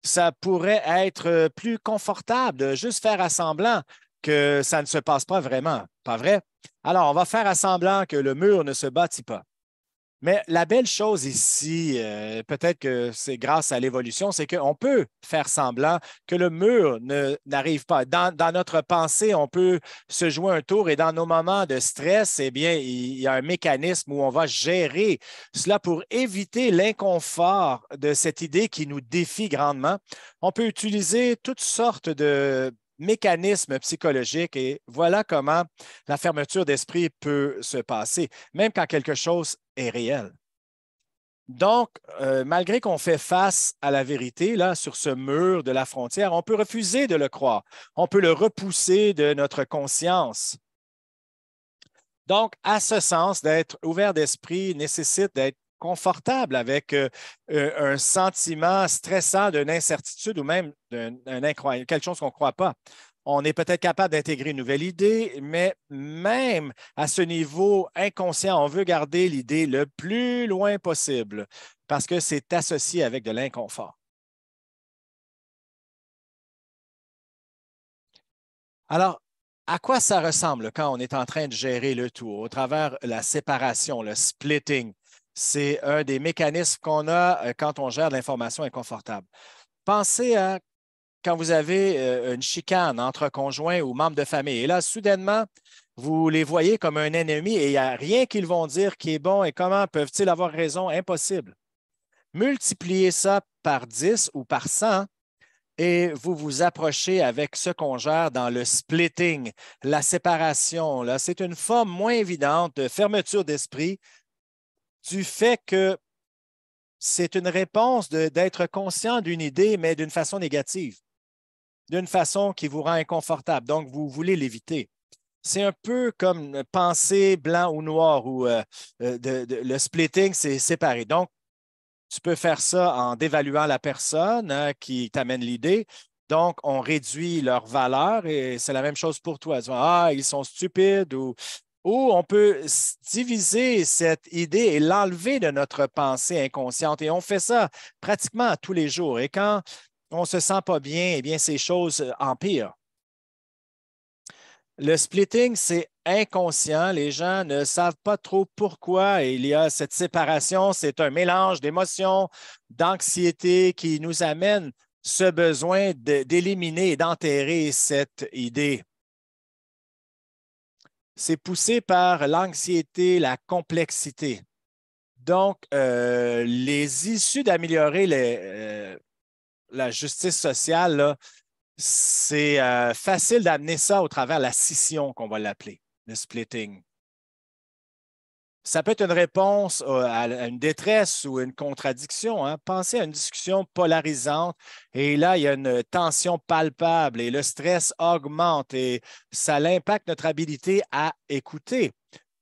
Ça pourrait être plus confortable de juste faire à semblant que ça ne se passe pas vraiment, pas vrai? Alors, on va faire à semblant que le mur ne se bâtit pas. Mais la belle chose ici, peut-être que c'est grâce à l'évolution, c'est qu'on peut faire semblant que le mur n'arrive pas. Dans notre pensée, on peut se jouer un tour et dans nos moments de stress, eh bien, il y a un mécanisme où on va gérer cela pour éviter l'inconfort de cette idée qui nous défie grandement. On peut utiliser toutes sortes de mécanismes psychologiques et voilà comment la fermeture d'esprit peut se passer, même quand quelque chose est réel. Donc, malgré qu'on fait face à la vérité, là, sur ce mur de la frontière, on peut refuser de le croire. On peut le repousser de notre conscience. Donc, à ce sens, d'être ouvert d'esprit nécessite d'être confortable avec un sentiment stressant d'une incertitude ou même quelque chose qu'on ne croit pas. On est peut-être capable d'intégrer une nouvelle idée, mais même à ce niveau inconscient, on veut garder l'idée le plus loin possible parce que c'est associé avec de l'inconfort. Alors, à quoi ça ressemble quand on est en train de gérer le tout au travers la séparation, le splitting? C'est un des mécanismes qu'on a quand on gère de l'information inconfortable. Pensez à quand vous avez une chicane entre conjoints ou membres de famille. Et là, soudainement, vous les voyez comme un ennemi et il n'y a rien qu'ils vont dire qui est bon et comment peuvent-ils avoir raison? Impossible. Multipliez ça par 10 ou par 100 et vous vous approchez avec ce qu'on gère dans le splitting, la séparation. Là, c'est une forme moins évidente de fermeture d'esprit du fait que c'est une réponse d'être conscient d'une idée, mais d'une façon négative, d'une façon qui vous rend inconfortable. Donc, vous voulez l'éviter. C'est un peu comme penser blanc ou noir ou le splitting, c'est séparé. Donc, tu peux faire ça en dévaluant la personne qui t'amène l'idée. Donc, on réduit leur valeur et c'est la même chose pour toi. Ah, ils sont stupides ou on peut diviser cette idée et l'enlever de notre pensée inconsciente. Et on fait ça pratiquement tous les jours. Et quand on ne se sent pas bien, eh bien, ces choses empirent. Le splitting, c'est inconscient. Les gens ne savent pas trop pourquoi il y a cette séparation. C'est un mélange d'émotions, d'anxiété qui nous amène ce besoin d'éliminer et d'enterrer cette idée. C'est poussé par l'anxiété, la complexité. Donc, les issues d'améliorer la justice sociale, là, c'est facile d'amener ça au travers de la scission, qu'on va l'appeler, le splitting. Ça peut être une réponse à une détresse ou une contradiction. Hein. Pensez à une discussion polarisante et là, il y a une tension palpable et le stress augmente et ça impacte notre habilité à écouter.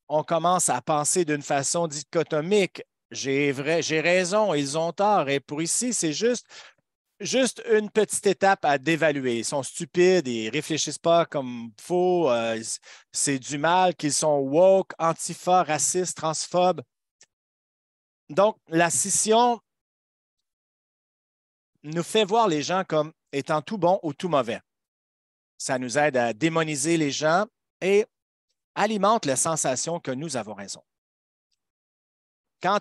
On commence à penser d'une façon dichotomique. J'ai raison, ils ont tort. Et pour ici, c'est juste une petite étape à dévaluer. Ils sont stupides, ils ne réfléchissent pas comme il faut. C'est du mal qu'ils sont woke, antifa, racistes, transphobes. Donc, la scission nous fait voir les gens comme étant tout bons ou tout mauvais. Ça nous aide à démoniser les gens et alimente la sensation que nous avons raison. Quand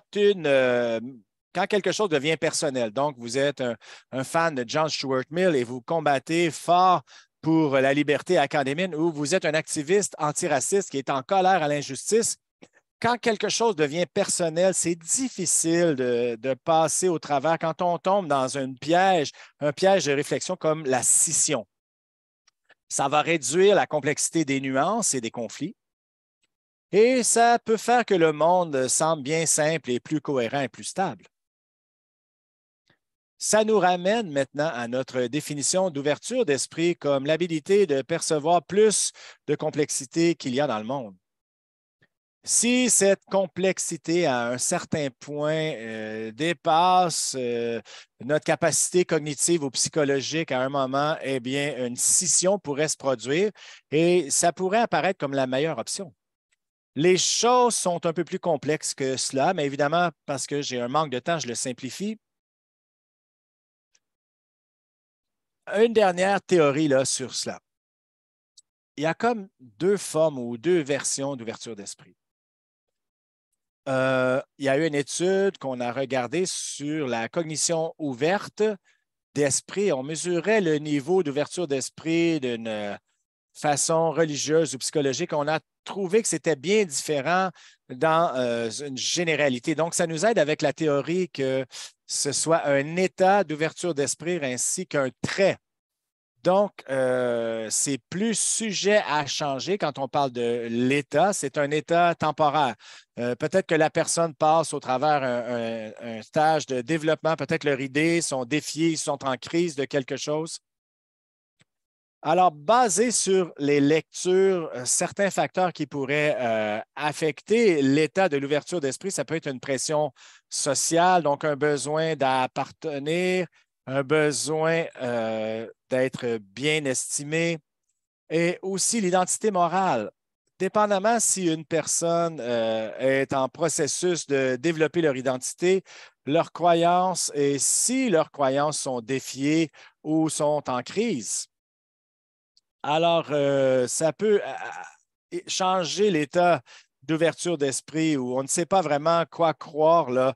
quand quelque chose devient personnel, donc vous êtes un fan de John Stuart Mill et vous combattez fort pour la liberté académique ou vous êtes un activiste antiraciste qui est en colère à l'injustice, quand quelque chose devient personnel, c'est difficile de passer au travers quand on tombe dans un piège de réflexion comme la scission. Ça va réduire la complexité des nuances et des conflits. Et ça peut faire que le monde semble bien simple et plus cohérent et plus stable. Ça nous ramène maintenant à notre définition d'ouverture d'esprit comme l'habilité de percevoir plus de complexité qu'il y a dans le monde. Si cette complexité à un certain point dépasse notre capacité cognitive ou psychologique à un moment, eh bien, une scission pourrait se produire et ça pourrait apparaître comme la meilleure option. Les choses sont un peu plus complexes que cela, mais évidemment, parce que j'ai un manque de temps, je le simplifie. Une dernière théorie là, sur cela. Il y a comme deux formes ou deux versions d'ouverture d'esprit. Il y a eu une étude qu'on a regardée sur la cognition ouverte d'esprit. On mesurait le niveau d'ouverture d'esprit d'une façon religieuse ou psychologique. On a trouvé que c'était bien différent dans une généralité. Donc, ça nous aide avec la théorie que ce soit un état d'ouverture d'esprit ainsi qu'un trait Donc, c'est plus sujet à changer quand on parle de l'état. C'est un état temporaire. Peut-être que la personne passe au travers un stage de développement, peut-être leurs idées sont défiées, ils sont en crise de quelque chose. Alors, basé sur les lectures, certains facteurs qui pourraient affecter l'état de l'ouverture d'esprit, ça peut être une pression sociale, donc un besoin d'appartenir, un besoin d'être bien estimé et aussi l'identité morale. Dépendamment si une personne est en processus de développer leur identité, leurs croyances et si leurs croyances sont défiées ou sont en crise. Alors, ça peut changer l'état d'ouverture d'esprit où on ne sait pas vraiment quoi croire là,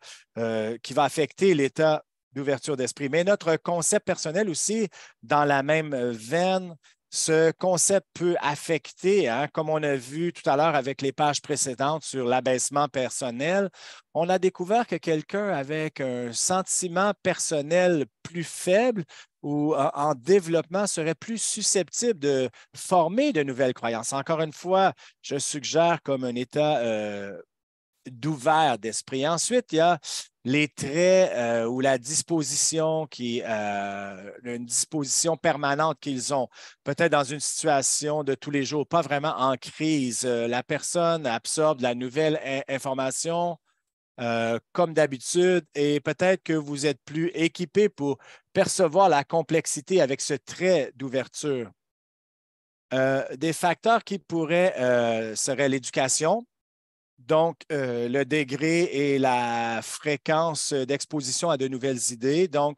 qui va affecter l'état d'ouverture d'esprit. Mais notre concept personnel aussi, dans la même veine, ce concept peut affecter, hein, comme on a vu tout à l'heure avec les pages précédentes sur l'abaissement personnel, on a découvert que quelqu'un avec un sentiment personnel plus faible ou en développement serait plus susceptible de former de nouvelles croyances. Encore une fois, je suggère comme un état d'ouvert d'esprit. Ensuite, il y a les traits ou la disposition une disposition permanente qu'ils ont, peut-être dans une situation de tous les jours, pas vraiment en crise. La personne absorbe la nouvelle information comme d'habitude et peut-être que vous êtes plus équipé pour percevoir la complexité avec ce trait d'ouverture. Des facteurs qui pourraient seraient l'éducation, donc le degré et la fréquence d'exposition à de nouvelles idées. Donc,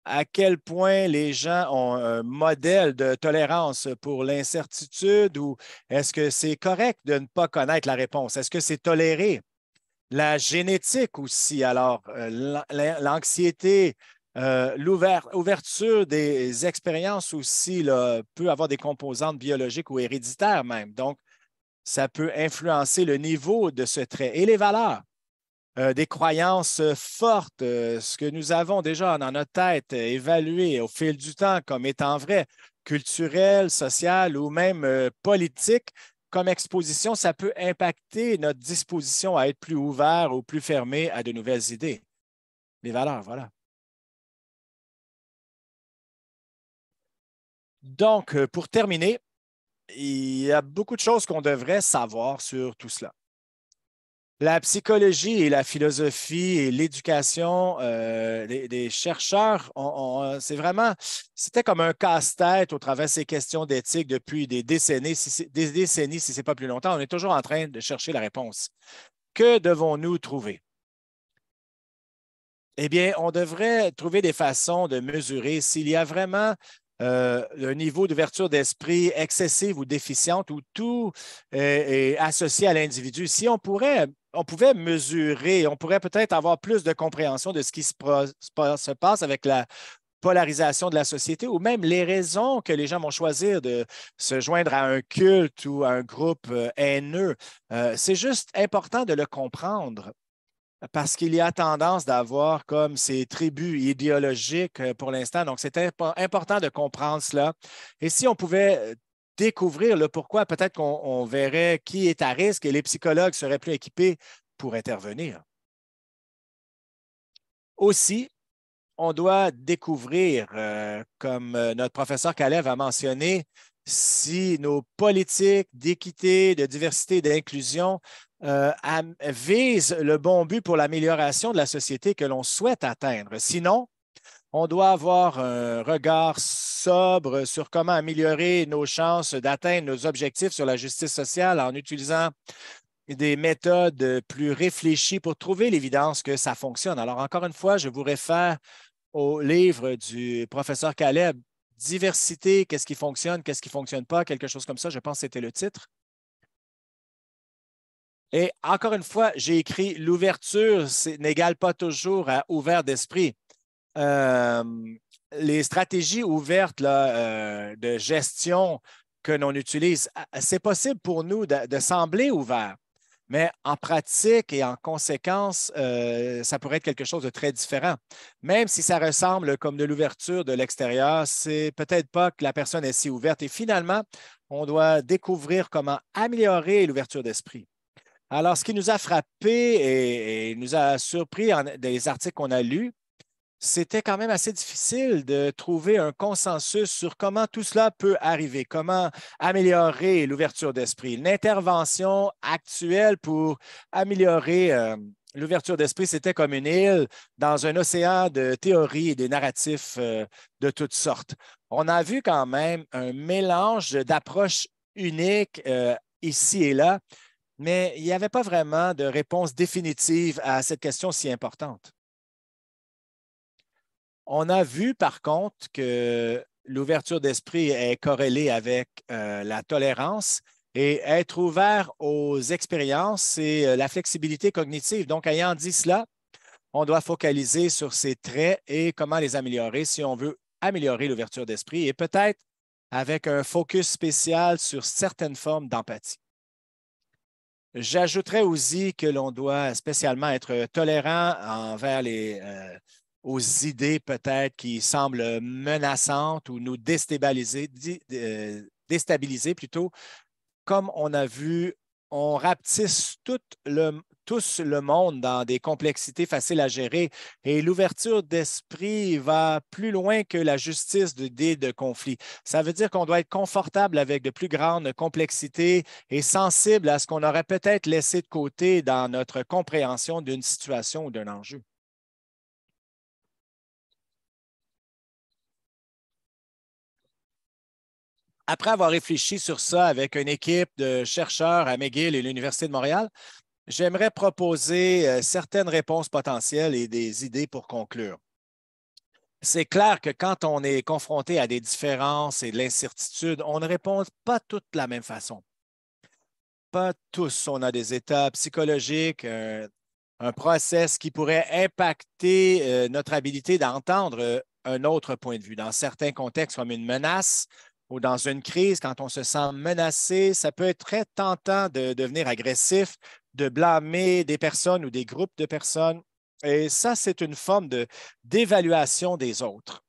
à quel point les gens ont un modèle de tolérance pour l'incertitude ou est-ce que c'est correct de ne pas connaître la réponse? Est-ce que c'est toléré? La génétique aussi, alors l'anxiété, l'ouverture des expériences aussi là, peut avoir des composantes biologiques ou héréditaires même. Donc, ça peut influencer le niveau de ce trait et les valeurs. Des croyances fortes, ce que nous avons déjà dans notre tête évalué au fil du temps comme étant vrai, culturel, social ou même politique, comme exposition, ça peut impacter notre disposition à être plus ouvert ou plus fermé à de nouvelles idées. Les valeurs, voilà. Donc, pour terminer, il y a beaucoup de choses qu'on devrait savoir sur tout cela. La psychologie et la philosophie et l'éducation des chercheurs, c'était comme un casse-tête au travers de ces questions d'éthique depuis des décennies, si ce n'est pas plus longtemps. On est toujours en train de chercher la réponse. Que devons-nous trouver? Eh bien, on devrait trouver des façons de mesurer s'il y a vraiment un niveau d'ouverture d'esprit excessive ou déficiente où tout est associé à l'individu. Si on pouvait mesurer, on pourrait peut-être avoir plus de compréhension de ce qui se passe avec la polarisation de la société ou même les raisons que les gens vont choisir de se joindre à un culte ou à un groupe haineux. C'est juste important de le comprendre parce qu'il y a tendance d'avoir comme ces tribus idéologiques pour l'instant. Donc, c'est important de comprendre cela. Et si on pouvait découvrir le pourquoi, peut-être qu'on verrait qui est à risque et les psychologues seraient plus équipés pour intervenir. Aussi, on doit découvrir, comme notre professeur Kalev a mentionné, si nos politiques d'équité, de diversité et d'inclusion visent le bon but pour l'amélioration de la société que l'on souhaite atteindre. Sinon, on doit avoir un regard sobre sur comment améliorer nos chances d'atteindre nos objectifs sur la justice sociale en utilisant des méthodes plus réfléchies pour trouver l'évidence que ça fonctionne. Alors, encore une fois, je vous réfère au livre du professeur Caleb, Diversité, qu'est-ce qui fonctionne, qu'est-ce qui ne fonctionne pas, quelque chose comme ça, je pense que c'était le titre. Et encore une fois, j'ai écrit l'ouverture n'égale pas toujours à ouvert d'esprit. Les stratégies ouvertes là, de gestion que l'on utilise, c'est possible pour nous de sembler ouvert. Mais en pratique et en conséquence, ça pourrait être quelque chose de très différent. Même si ça ressemble comme de l'ouverture de l'extérieur, c'est peut-être pas que la personne est si ouverte. Et finalement, on doit découvrir comment améliorer l'ouverture d'esprit. Alors, ce qui nous a frappé et nous a surpris dans les articles qu'on a lus, c'était quand même assez difficile de trouver un consensus sur comment tout cela peut arriver, comment améliorer l'ouverture d'esprit. L'intervention actuelle pour améliorer l'ouverture d'esprit, c'était comme une île dans un océan de théories et de narratifs de toutes sortes. On a vu quand même un mélange d'approches uniques ici et là, mais il n'y avait pas vraiment de réponse définitive à cette question si importante. On a vu par contre que l'ouverture d'esprit est corrélée avec la tolérance et être ouvert aux expériences, c'est la flexibilité cognitive. Donc, ayant dit cela, on doit focaliser sur ces traits et comment les améliorer si on veut améliorer l'ouverture d'esprit et peut-être avec un focus spécial sur certaines formes d'empathie. J'ajouterais aussi que l'on doit spécialement être tolérant envers aux idées peut-être qui semblent menaçantes ou nous déstabiliser plutôt. Comme on a vu, on rapetisse tous le monde dans des complexités faciles à gérer et l'ouverture d'esprit va plus loin que la justice d'idées de conflit. Ça veut dire qu'on doit être confortable avec de plus grandes complexités et sensible à ce qu'on aurait peut-être laissé de côté dans notre compréhension d'une situation ou d'un enjeu. Après avoir réfléchi sur ça avec une équipe de chercheurs à McGill et l'Université de Montréal, j'aimerais proposer certaines réponses potentielles et des idées pour conclure. C'est clair que quand on est confronté à des différences et de l'incertitude, on ne répond pas toutes de la même façon. Pas tous. On a des états psychologiques, un process qui pourrait impacter notre habilité d'entendre un autre point de vue. Dans certains contextes, comme une menace ou dans une crise, quand on se sent menacé, ça peut être très tentant de devenir agressif, de blâmer des personnes ou des groupes de personnes. Et ça, c'est une forme d'évaluation des autres.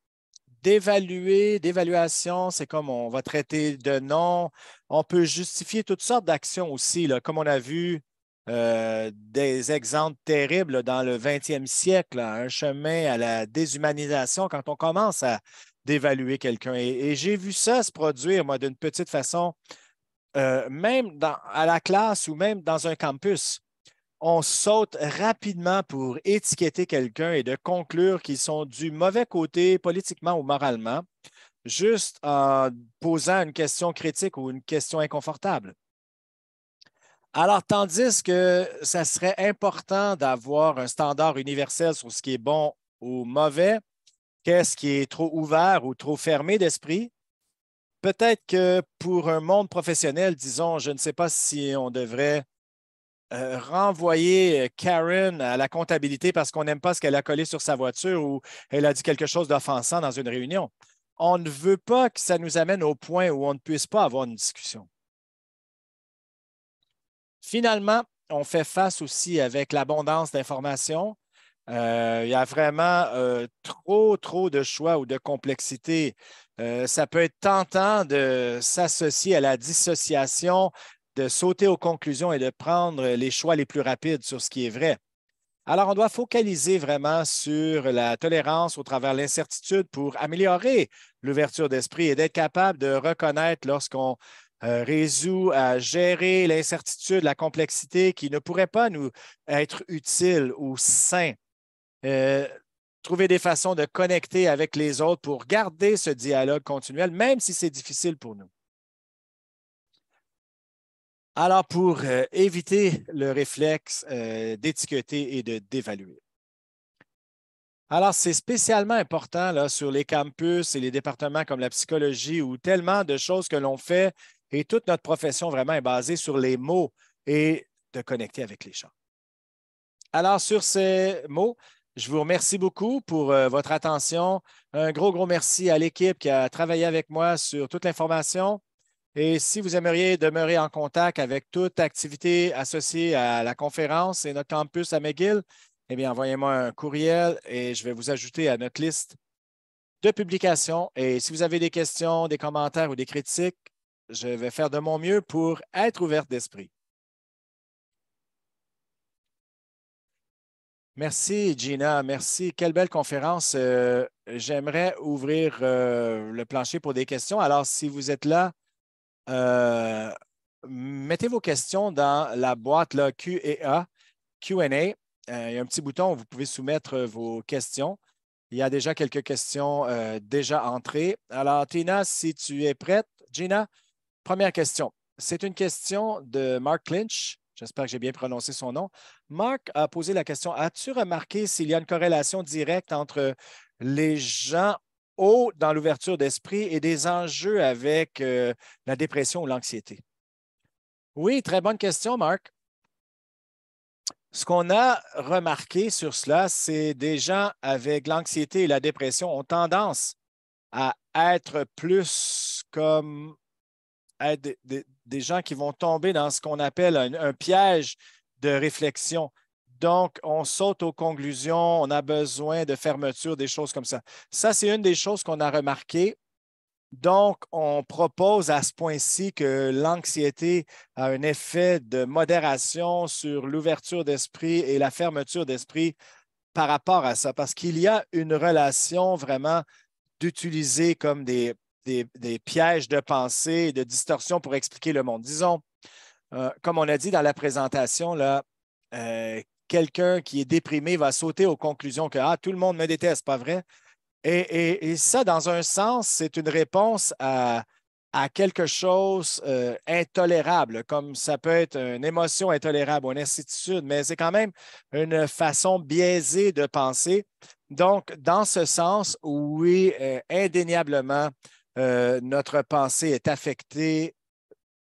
D'évaluation, c'est comme on va traiter de nom. On peut justifier toutes sortes d'actions aussi, là, comme on a vu des exemples terribles dans le 20e siècle, là, un chemin à la déshumanisation quand on commence à d'évaluer quelqu'un. Et j'ai vu ça se produire, moi, d'une petite façon, même à la classe ou même dans un campus. On saute rapidement pour étiqueter quelqu'un et de conclure qu'ils sont du mauvais côté politiquement ou moralement, juste en posant une question critique ou une question inconfortable. Alors, tandis que ça serait important d'avoir un standard universel sur ce qui est bon ou mauvais, qu'est-ce qui est trop ouvert ou trop fermé d'esprit, peut-être que pour un monde professionnel, disons, je ne sais pas si on devrait renvoyer Karen à la comptabilité parce qu'on n'aime pas ce qu'elle a collé sur sa voiture ou elle a dit quelque chose d'offensant dans une réunion. On ne veut pas que ça nous amène au point où on ne puisse pas avoir une discussion. Finalement, on fait face aussi avec l'abondance d'informations. Il y a vraiment trop de choix ou de complexité. Ça peut être tentant de s'associer à la dissociation, de sauter aux conclusions et de prendre les choix les plus rapides sur ce qui est vrai. Alors, on doit focaliser vraiment sur la tolérance au travers de l'incertitude pour améliorer l'ouverture d'esprit et d'être capable de reconnaître lorsqu'on résout à gérer l'incertitude, la complexité qui ne pourrait pas nous être utile ou sain. Euh, Trouver des façons de connecter avec les autres pour garder ce dialogue continuel, même si c'est difficile pour nous. Alors, pour éviter le réflexe d'étiqueter et d'évaluer. Alors, c'est spécialement important là, sur les campus et les départements comme la psychologie où tellement de choses que l'on fait et toute notre profession vraiment est basée sur les mots et de connecter avec les gens. Alors, sur ces mots, je vous remercie beaucoup pour votre attention. Un gros merci à l'équipe qui a travaillé avec moi sur toute l'information. Et si vous aimeriez demeurer en contact avec toute activité associée à la conférence et notre campus à McGill, eh bien, envoyez-moi un courriel et je vais vous ajouter à notre liste de publications. Et si vous avez des questions, des commentaires ou des critiques, je vais faire de mon mieux pour être ouverte d'esprit. Merci, Gina. Merci. Quelle belle conférence. J'aimerais ouvrir le plancher pour des questions. Alors, si vous êtes là, mettez vos questions dans la boîte là, Q&A. Il y a un petit bouton où vous pouvez soumettre vos questions. Il y a déjà quelques questions déjà entrées. Alors, Tina, si tu es prête, Gina, première question. C'est une question de Mark Clinch. J'espère que j'ai bien prononcé son nom. Mark a posé la question, as-tu remarqué s'il y a une corrélation directe entre les gens hauts dans l'ouverture d'esprit et des enjeux avec la dépression ou l'anxiété? Oui, très bonne question, Mark. Ce qu'on a remarqué sur cela, c'est des gens avec l'anxiété et la dépression ont tendance à être plus comme être des gens qui vont tomber dans ce qu'on appelle un piège de réflexion. Donc, on saute aux conclusions, on a besoin de fermeture, des choses comme ça. Ça, c'est une des choses qu'on a remarquées. Donc, on propose à ce point-ci que l'anxiété a un effet de modération sur l'ouverture d'esprit et la fermeture d'esprit par rapport à ça, parce qu'il y a une relation vraiment d'utiliser comme des pièges de pensée, de distorsion pour expliquer le monde. Disons, comme on a dit dans la présentation, là, quelqu'un qui est déprimé va sauter aux conclusions que tout le monde me déteste, pas vrai? Et ça, dans un sens, c'est une réponse à quelque chose intolérable, comme ça peut être une émotion intolérable ou une incertitude, mais c'est quand même une façon biaisée de penser. Donc, dans ce sens, oui, indéniablement, notre pensée est affectée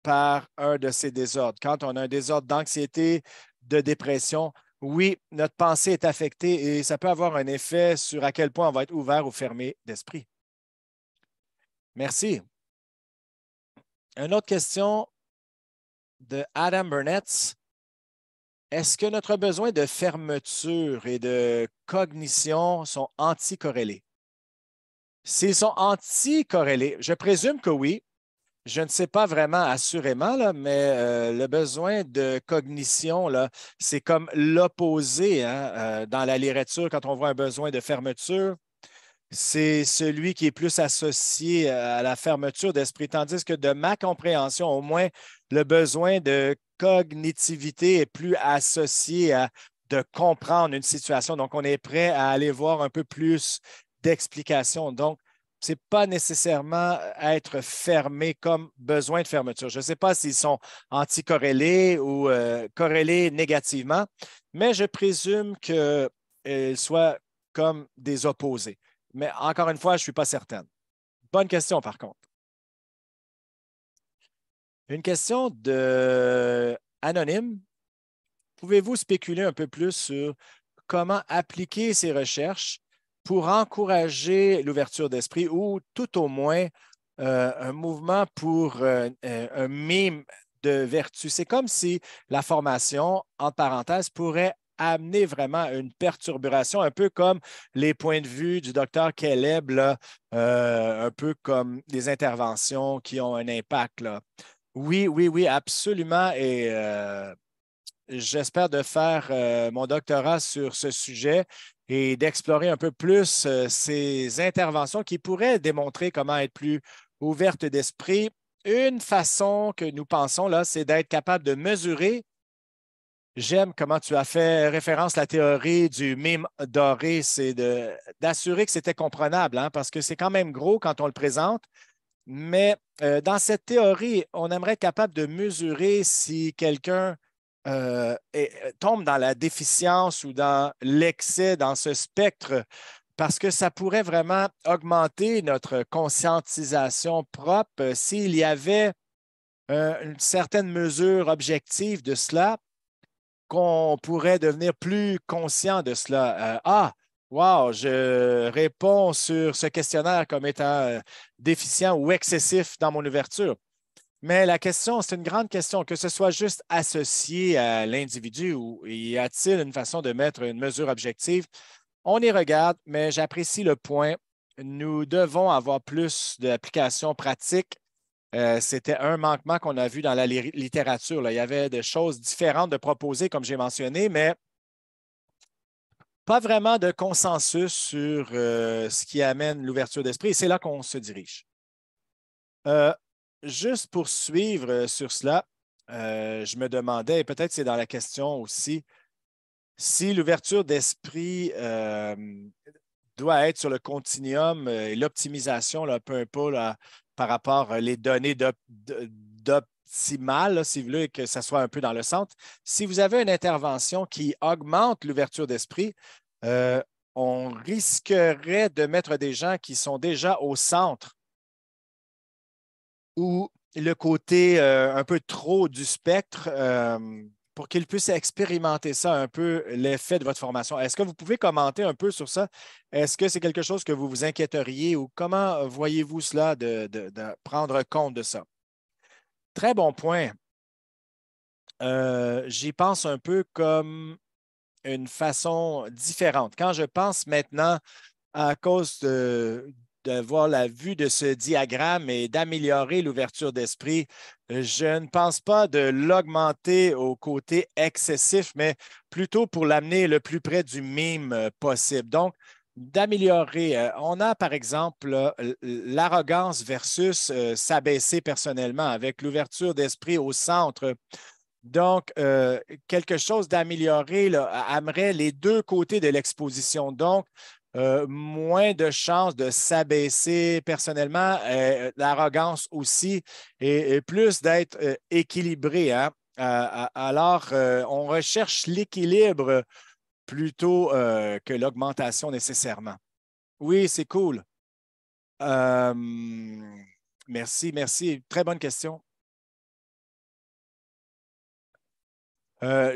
par un de ces désordres. Quand on a un désordre d'anxiété, de dépression, oui, notre pensée est affectée et ça peut avoir un effet sur à quel point on va être ouvert ou fermé d'esprit. Merci. Une autre question de Adam Burnett. Est-ce que notre besoin de fermeture et de cognition sont anticorrélés? S'ils sont anticorrélés, je présume que oui. Je ne sais pas vraiment assurément, là, mais le besoin de cognition, là, c'est comme l'opposé hein, dans la littérature quand on voit un besoin de fermeture. C'est celui qui est plus associé à la fermeture d'esprit, tandis que de ma compréhension, au moins, le besoin de cognitivité est plus associé à de comprendre une situation. Donc, on est prêt à aller voir un peu plus d'explications. Donc, ce n'est pas nécessairement être fermé comme besoin de fermeture. Je ne sais pas s'ils sont anticorrélés ou corrélés négativement, mais je présume qu'ils soient comme des opposés. Mais encore une fois, je ne suis pas certaine. Bonne question, par contre. Une question de anonyme. Pouvez-vous spéculer un peu plus sur comment appliquer ces recherches pour encourager l'ouverture d'esprit ou tout au moins un mouvement pour un mime de vertu? C'est comme si la formation, entre parenthèses, pourrait amener vraiment une perturbation, un peu comme les points de vue du docteur Caleb, là, un peu comme des interventions qui ont un impact. Là. Oui, oui, oui, absolument. Et j'espère de faire mon doctorat sur ce sujet et d'explorer un peu plus ces interventions qui pourraient démontrer comment être plus ouverte d'esprit. Une façon que nous pensons, là, c'est d'être capable de mesurer. J'aime comment tu as fait référence à la théorie du mime doré, c'est d'assurer que c'était comprenable, hein, parce que c'est quand même gros quand on le présente. Mais dans cette théorie, on aimerait être capable de mesurer si quelqu'un tombe dans la déficience ou dans l'excès, dans ce spectre, parce que ça pourrait vraiment augmenter notre conscientisation propre s'il y avait une certaine mesure objective de cela, qu'on pourrait devenir plus conscient de cela. Wow, je réponds sur ce questionnaire comme étant déficient ou excessif dans mon ouverture. Mais la question, c'est une grande question, que ce soit juste associé à l'individu ou y a-t-il une façon de mettre une mesure objective? On y regarde, mais j'apprécie le point. Nous devons avoir plus d'applications pratiques. C'était un manquement qu'on a vu dans la littérature, là. Il y avait des choses différentes de proposer, comme j'ai mentionné, mais pas vraiment de consensus sur ce qui amène l'ouverture d'esprit. Et c'est là qu'on se dirige. Euh, Juste pour suivre sur cela, je me demandais, et peut-être c'est dans la question aussi, si l'ouverture d'esprit doit être sur le continuum et l'optimisation, là, peu importe là, par rapport aux données d'optimal, là, si vous voulez que ça soit un peu dans le centre. Si vous avez une intervention qui augmente l'ouverture d'esprit, euh, on risquerait de mettre des gens qui sont déjà au centre ou le côté un peu trop du spectre pour qu'ils puissent expérimenter ça un peu, l'effet de votre formation. Est-ce que vous pouvez commenter un peu sur ça? Est-ce que c'est quelque chose que vous vous inquiéteriez ou comment voyez-vous cela de prendre compte de ça? Très bon point. J'y pense un peu comme une façon différente. Quand je pense maintenant à cause de voir la vue de ce diagramme et d'améliorer l'ouverture d'esprit. Je ne pense pas de l'augmenter au côté excessif, mais plutôt pour l'amener le plus près du mime possible. Donc, d'améliorer. On a, par exemple, l'arrogance versus s'abaisser personnellement avec l'ouverture d'esprit au centre. Donc, quelque chose d'amélioré aimerait les deux côtés de l'exposition. Donc, moins de chances de s'abaisser personnellement, l'arrogance aussi, et plus d'être équilibré. Hein? Alors, on recherche l'équilibre plutôt que l'augmentation nécessairement. Oui, c'est cool. Euh, merci, merci. Très bonne question.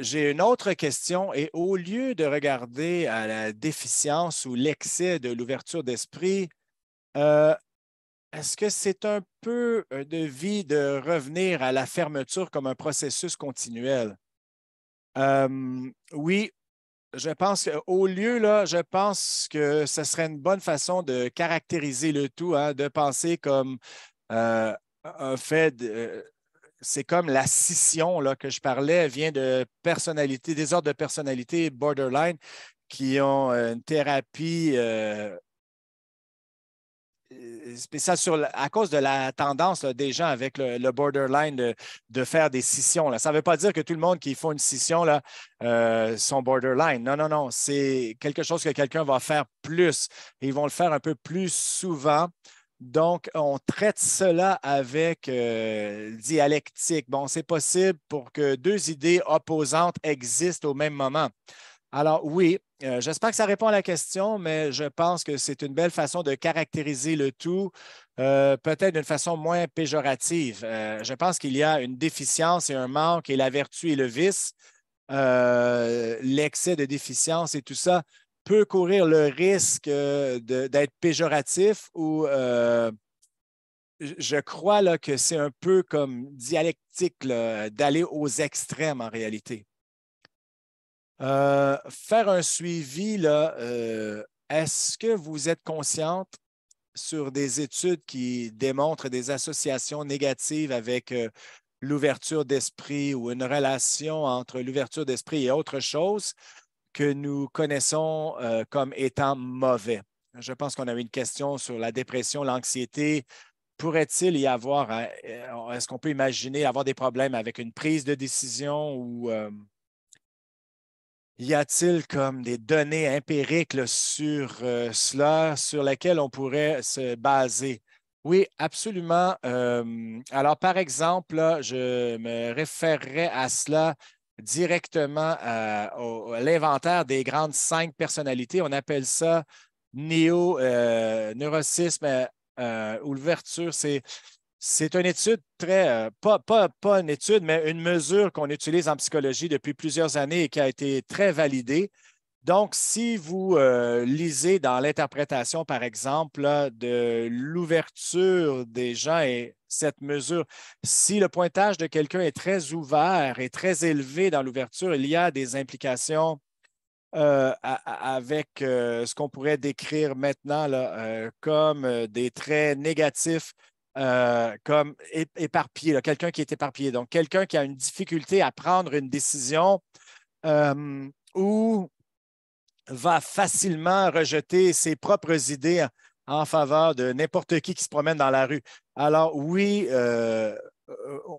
J'ai une autre question et au lieu de regarder à la déficience ou l'excès de l'ouverture d'esprit, euh, est-ce que c'est un peu de vie de revenir à la fermeture comme un processus continuel? Oui, je pense qu'au lieu, là, je pense que ce serait une bonne façon de caractériser le tout, hein, de penser comme euh, un fait c'est comme la scission là, que je parlais vient de personnalité, des ordres de personnalité borderline qui ont une thérapie spéciale à cause de la tendance là, des gens avec le borderline de faire des scissions. Là. Ça ne veut pas dire que tout le monde qui font une scission là, sont borderline. Non, non, non. C'est quelque chose que quelqu'un va faire plus. Et ils vont le faire un peu plus souvent. Donc, on traite cela avec dialectique. Bon, c'est possible pour que deux idées opposantes existent au même moment. Alors, oui, j'espère que ça répond à la question, mais je pense que c'est une belle façon de caractériser le tout, peut-être d'une façon moins péjorative. Je pense qu'il y a une déficience et un manque et la vertu et le vice. L'excès de déficience et tout ça peut courir le risque d'être péjoratif ou je crois là, que c'est un peu comme dialectique là, d'aller aux extrêmes en réalité. Faire un suivi, là, est-ce que vous êtes consciente sur des études qui démontrent des associations négatives avec l'ouverture d'esprit ou une relation entre l'ouverture d'esprit et autre chose que nous connaissons comme étant mauvais? Je pense qu'on a eu une question sur la dépression, l'anxiété. Pourrait-il y avoir, hein, est-ce qu'on peut imaginer avoir des problèmes avec une prise de décision ou y a-t-il comme des données empiriques là, sur cela, sur lesquelles on pourrait se baser? Oui, absolument. Alors, par exemple, là, je me référerais à cela directement à l'inventaire des grandes cinq personnalités. On appelle ça neurocisme ou l'ouverture. C'est une étude très, pas une étude, mais une mesure qu'on utilise en psychologie depuis plusieurs années et qui a été très validée. Donc, si vous lisez dans l'interprétation, par exemple, là, de l'ouverture des gens et cette mesure, si le pointage de quelqu'un est très ouvert et très élevé dans l'ouverture, il y a des implications avec ce qu'on pourrait décrire maintenant là, comme des traits négatifs, comme éparpillé, quelqu'un qui est éparpillé. Donc, quelqu'un qui a une difficulté à prendre une décision ou va facilement rejeter ses propres idées en faveur de n'importe qui se promène dans la rue. Alors oui,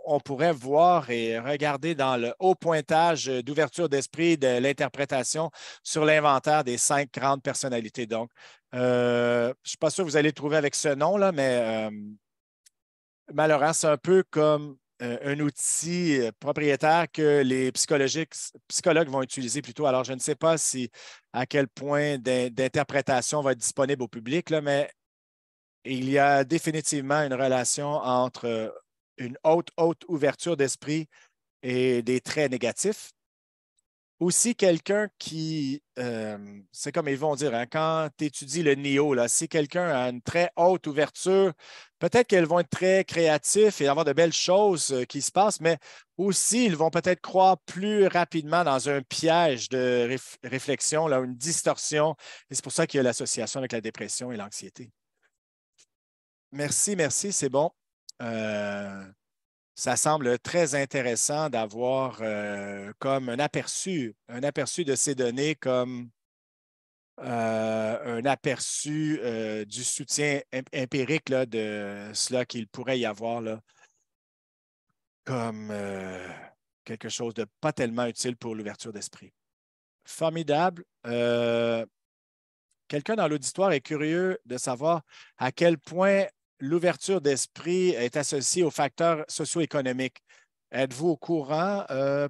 on pourrait voir et regarder dans le haut pointage d'ouverture d'esprit de l'interprétation sur l'inventaire des 5 grandes personnalités. Donc, je ne suis pas sûr que vous allez le trouver avec ce nom-là, mais malheureusement, c'est un peu comme un outil propriétaire que les psychologues vont utiliser plutôt. Alors, je ne sais pas si à quel point d'interprétation va être disponible au public, là, mais il y a définitivement une relation entre une haute ouverture d'esprit et des traits négatifs. Aussi, quelqu'un qui, c'est comme ils vont dire, hein, quand tu étudies le NIO, là, si quelqu'un a une très haute ouverture, peut-être qu'ils vont être très créatifs et avoir de belles choses qui se passent, mais aussi, ils vont peut-être croire plus rapidement dans un piège de réflexion, là, une distorsion. Et c'est pour ça qu'il y a l'association avec la dépression et l'anxiété. Merci, merci, c'est bon. Ça semble très intéressant d'avoir comme un aperçu de ces données comme un aperçu du soutien empirique là, de cela qu'il pourrait y avoir là, comme quelque chose de pas tellement utile pour l'ouverture d'esprit. Formidable. Quelqu'un dans l'auditoire est curieux de savoir à quel point l'ouverture d'esprit est associée aux facteurs socio-économiques. Êtes-vous au courant?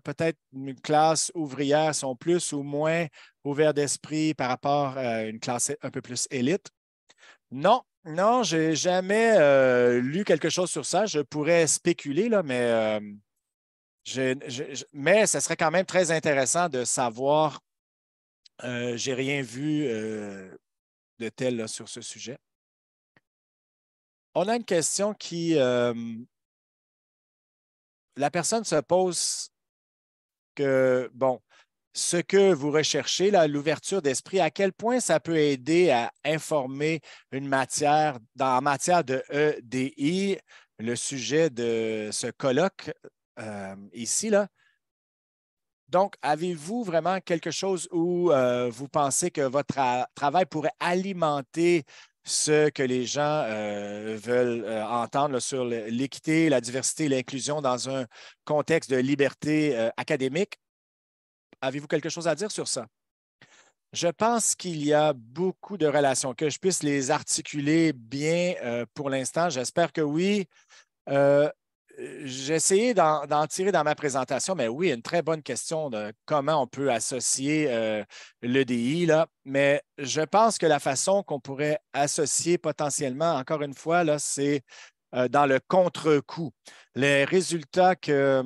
Peut-être une classe ouvrière sont plus ou moins ouverts d'esprit par rapport à une classe un peu plus élite? Non, non, je n'ai jamais lu quelque chose sur ça. Je pourrais spéculer, là, mais, mais ce serait quand même très intéressant de savoir. Je n'ai rien vu de tel là, sur ce sujet. On a une question qui, la personne se pose que, bon, ce que vous recherchez, l'ouverture d'esprit, à quel point ça peut aider à informer une matière, en matière de EDI, le sujet de ce colloque ici, là. Donc, avez-vous vraiment quelque chose où vous pensez que votre travail pourrait alimenter ce que les gens veulent entendre là, sur l'équité, la diversité et l'inclusion dans un contexte de liberté académique? Avez-vous quelque chose à dire sur ça? Je pense qu'il y a beaucoup de relations. Que je puisse les articuler bien pour l'instant, j'espère que oui. Euh, j'ai essayé d'en tirer dans ma présentation, mais oui, une très bonne question de comment on peut associer l'EDI, là. Mais je pense que la façon qu'on pourrait associer potentiellement, encore une fois, là, c'est dans le contre-coup. Les résultats que,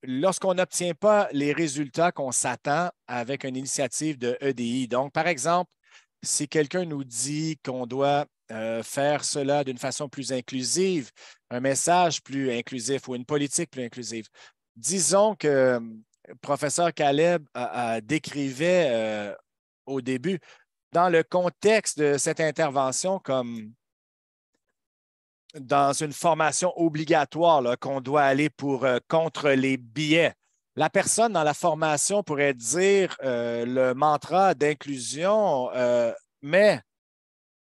lorsqu'on n'obtient pas les résultats qu'on s'attend avec une initiative de EDI. Donc, par exemple, si quelqu'un nous dit qu'on doit faire cela d'une façon plus inclusive, un message plus inclusif ou une politique plus inclusive, disons que professeur Caleb décrivait au début, dans le contexte de cette intervention, comme dans une formation obligatoire qu'on doit aller pour contre les biais. La personne dans la formation pourrait dire le mantra d'inclusion, mais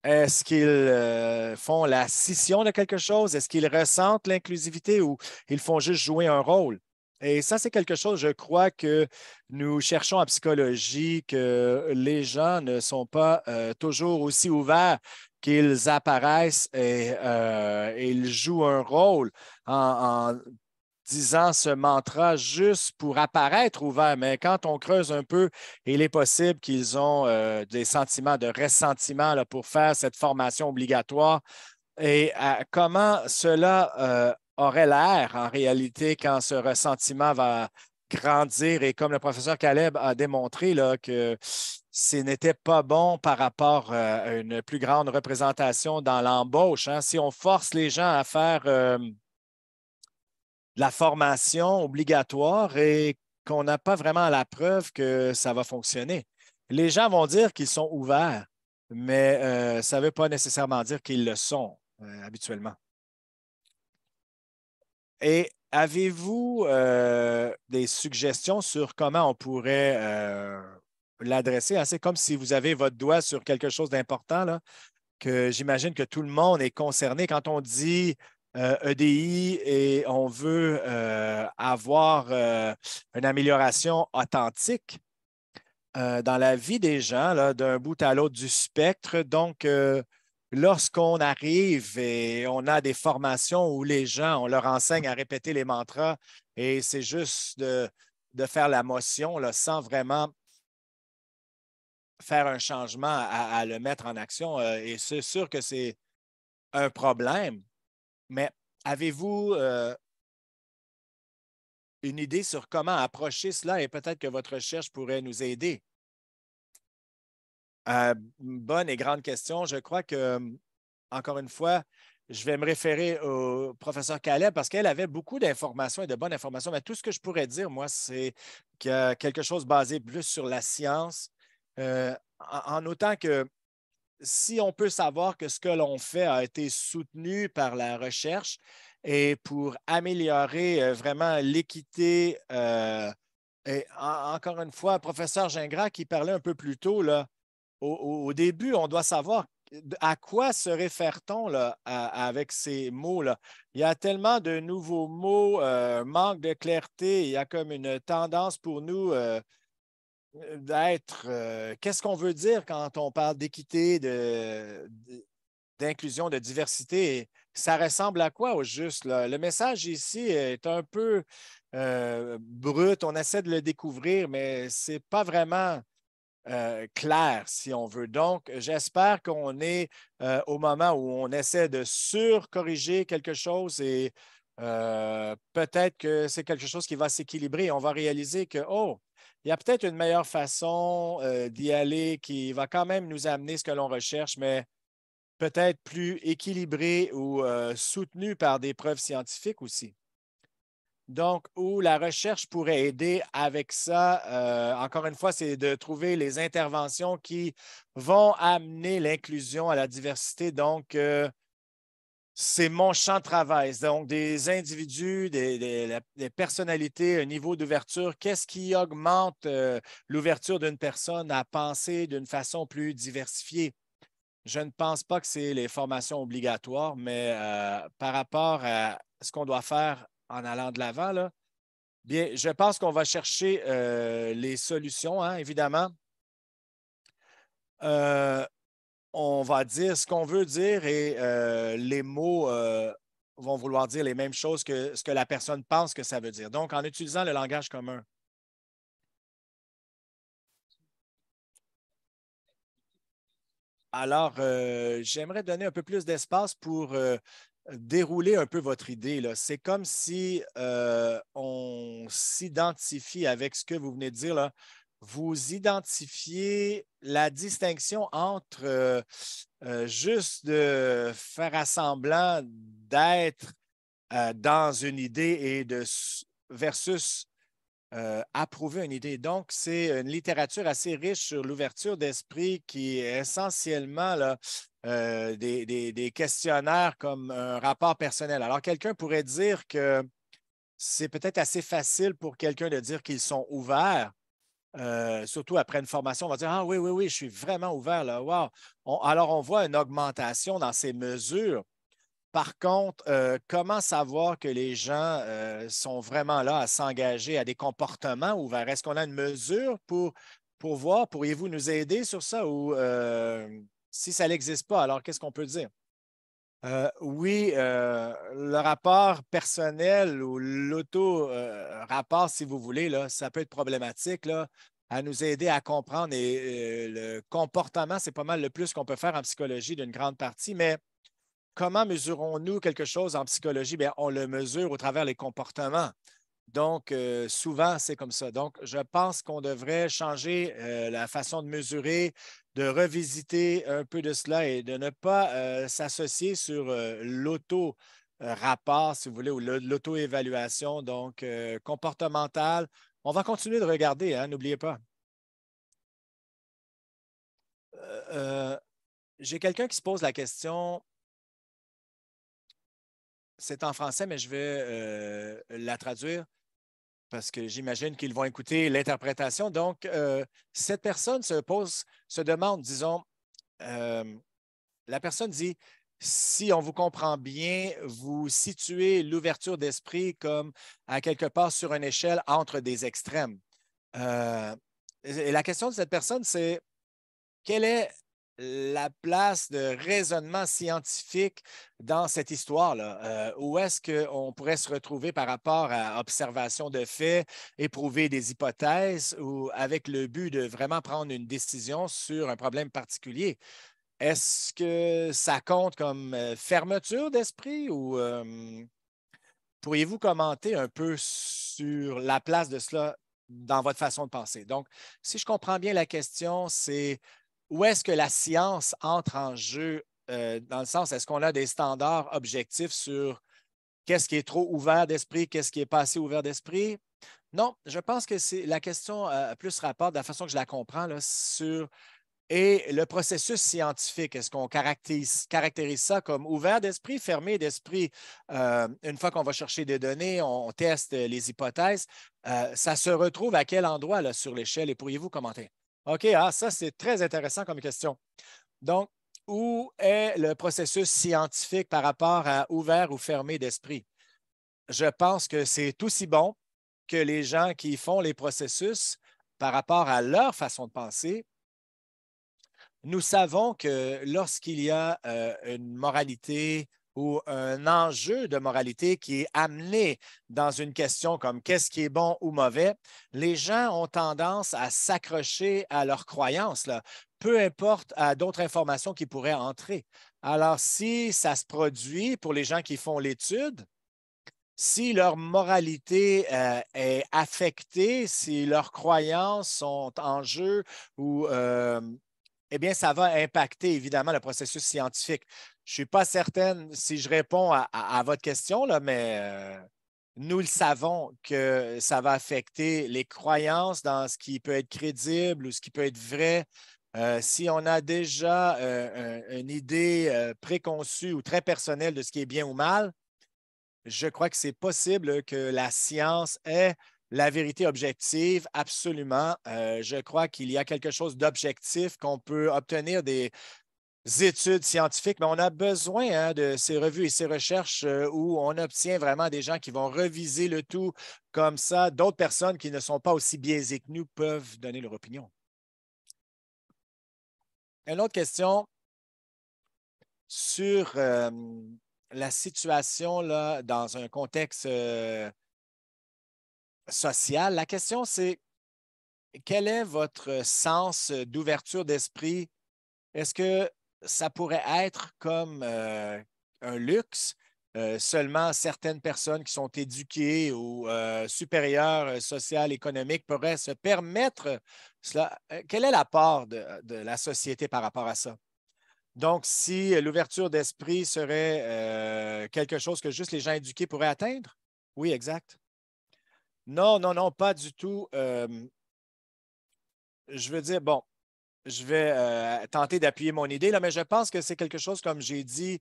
est-ce qu'ils font la scission de quelque chose? Est-ce qu'ils ressentent l'inclusivité ou ils font juste jouer un rôle? Et ça, c'est quelque chose, je crois, que nous cherchons en psychologie, que les gens ne sont pas toujours aussi ouverts qu'ils apparaissent et ils jouent un rôle en disant ce mantra juste pour apparaître ouvert. Mais quand on creuse un peu, il est possible qu'ils ont des sentiments de ressentiment là, pour faire cette formation obligatoire. Et comment cela aurait l'air en réalité quand ce ressentiment va grandir. Et comme le professeur Caleb a démontré là, que ce n'était pas bon par rapport à une plus grande représentation dans l'embauche, hein. Si on force les gens à faire de la formation obligatoire et qu'on n'a pas vraiment la preuve que ça va fonctionner, les gens vont dire qu'ils sont ouverts, mais ça ne veut pas nécessairement dire qu'ils le sont habituellement. Et avez-vous des suggestions sur comment on pourrait l'adresser? Hein? C'est comme si vous avez votre doigt sur quelque chose d'important, là, que j'imagine que tout le monde est concerné. Quand on dit EDI et on veut avoir une amélioration authentique dans la vie des gens, là, d'un bout à l'autre du spectre. Donc, lorsqu'on arrive et on a des formations où les gens, on leur enseigne à répéter les mantras et c'est juste de faire la motion là, sans vraiment faire un changement à le mettre en action. Et c'est sûr que c'est un problème, mais avez-vous une idée sur comment approcher cela et peut-être que votre recherche pourrait nous aider? Bonne et grande question. Je crois que, encore une fois, je vais me référer au professeur Caleb parce qu'elle avait beaucoup d'informations et de bonnes informations. Mais tout ce que je pourrais dire, moi, c'est qu'il y a quelque chose basé plus sur la science, en autant que si on peut savoir que ce que l'on fait a été soutenu par la recherche et pour améliorer vraiment l'équité. Et encore une fois, professeur Gingras qui parlait un peu plus tôt, là, au début, on doit savoir à quoi se réfère-t-on là, avec ces mots-là. Il y a tellement de nouveaux mots, manque de clarté, il y a comme une tendance pour nous d'être. Qu'est-ce qu'on veut dire quand on parle d'équité, d'inclusion, de diversité? Ça ressemble à quoi au juste? Là? Le message ici est un peu brut, on essaie de le découvrir, mais ce n'est pas vraiment clair, si on veut. Donc, j'espère qu'on est au moment où on essaie de surcorriger quelque chose et peut-être que c'est quelque chose qui va s'équilibrer. On va réaliser que, oh, il y a peut-être une meilleure façon d'y aller qui va quand même nous amener ce que l'on recherche, mais peut-être plus équilibré ou soutenu par des preuves scientifiques aussi. Donc, où la recherche pourrait aider avec ça, encore une fois, c'est de trouver les interventions qui vont amener l'inclusion à la diversité. Donc, c'est mon champ de travail. Donc, des individus, des personnalités, un niveau d'ouverture. Qu'est-ce qui augmente l'ouverture d'une personne à penser d'une façon plus diversifiée? Je ne pense pas que c'est les formations obligatoires, mais par rapport à ce qu'on doit faire en allant de l'avant, là, bien, je pense qu'on va chercher les solutions, hein, évidemment. Euh, on va dire ce qu'on veut dire et les mots vont vouloir dire les mêmes choses que ce que la personne pense que ça veut dire. Donc, en utilisant le langage commun. Alors, j'aimerais donner un peu plus d'espace pour dérouler un peu votre idée, là. C'est comme si on s'identifie avec ce que vous venez de dire, là. Vous identifiez la distinction entre juste de faire semblant d'être dans une idée et de versus approuver une idée. Donc, c'est une littérature assez riche sur l'ouverture d'esprit qui est essentiellement là, des questionnaires comme un rapport personnel. Alors, quelqu'un pourrait dire que c'est peut-être assez facile pour quelqu'un de dire qu'ils sont ouverts. Surtout après une formation, on va dire ah oui, oui, oui, je suis vraiment ouvert là. Wow. Alors, on voit une augmentation dans ces mesures. Par contre, comment savoir que les gens sont vraiment là à s'engager à des comportements ouverts? Est-ce qu'on a une mesure pour voir? Pourriez-vous nous aider sur ça? Ou si ça n'existe pas, alors qu'est-ce qu'on peut dire? Oui, le rapport personnel ou l'auto-rapport, si vous voulez, là, ça peut être problématique là, à nous aider à comprendre. Et le comportement, c'est pas mal le plus qu'on peut faire en psychologie d'une grande partie, mais comment mesurons-nous quelque chose en psychologie? Bien, on le mesure au travers des comportements. Donc, souvent, c'est comme ça. Donc, je pense qu'on devrait changer la façon de mesurer, de revisiter un peu de cela et de ne pas s'associer sur l'auto-rapport, si vous voulez, ou l'auto-évaluation, donc comportementale. On va continuer de regarder, hein, n'oubliez pas. Euh, j'ai quelqu'un qui se pose la question, c'est en français, mais je vais la traduire parce que j'imagine qu'ils vont écouter l'interprétation. Donc, cette personne se demande, disons, euh, la personne dit, si on vous comprend bien, vous situez l'ouverture d'esprit comme à quelque part sur une échelle entre des extrêmes. Euh, et la question de cette personne, c'est quelle est la place de raisonnement scientifique dans cette histoire-là? Où est-ce qu'on pourrait se retrouver par rapport à observation de faits, éprouver des hypothèses ou avec le but de vraiment prendre une décision sur un problème particulier? Est-ce que ça compte comme fermeture d'esprit ou pourriez-vous commenter un peu sur la place de cela dans votre façon de penser? Donc, si je comprends bien la question, c'est où est-ce que la science entre en jeu dans le sens, est-ce qu'on a des standards objectifs sur qu'est-ce qui est trop ouvert d'esprit, qu'est-ce qui est pas assez ouvert d'esprit? Non, je pense que c'est la question plus rapport de la façon que je la comprends là, sur et le processus scientifique, est-ce qu'on caractérise ça comme ouvert d'esprit, fermé d'esprit? Une fois qu'on va chercher des données, on teste les hypothèses. Ça se retrouve à quel endroit là, sur l'échelle et pourriez-vous commenter? OK, ça c'est très intéressant comme question. Donc, où est le processus scientifique par rapport à ouvert ou fermé d'esprit? Je pense que c'est aussi bon que les gens qui font les processus par rapport à leur façon de penser. Nous savons que lorsqu'il y a une moralité ou un enjeu de moralité qui est amené dans une question comme qu'est-ce qui est bon ou mauvais, les gens ont tendance à s'accrocher à leurs croyances, là, peu importe à d'autres informations qui pourraient entrer. Alors, si ça se produit pour les gens qui font l'étude, si leur moralité est affectée, si leurs croyances sont en jeu ou eh bien, ça va impacter évidemment le processus scientifique. Je ne suis pas certaine si je réponds à votre question, là, mais nous le savons que ça va affecter les croyances dans ce qui peut être crédible ou ce qui peut être vrai. Si on a déjà une idée préconçue ou très personnelle de ce qui est bien ou mal, je crois que c'est possible que la science ait la vérité objective, absolument. Je crois qu'il y a quelque chose d'objectif, qu'on peut obtenir des études scientifiques, mais on a besoin hein, de ces revues et ces recherches où on obtient vraiment des gens qui vont reviser le tout comme ça. D'autres personnes qui ne sont pas aussi biaisées que nous peuvent donner leur opinion. Une autre question sur la situation là, dans un contexte social. La question, c'est quel est votre sens d'ouverture d'esprit? Est-ce que ça pourrait être comme un luxe? Seulement certaines personnes qui sont éduquées ou supérieures, sociales, économiques pourraient se permettre cela. Quelle est la part de la société par rapport à ça? Donc, si l'ouverture d'esprit serait quelque chose que juste les gens éduqués pourraient atteindre? Oui, exact. Non, non, non, pas du tout. Je veux dire, bon, je vais tenter d'appuyer mon idée, là, mais je pense que c'est quelque chose, comme j'ai dit,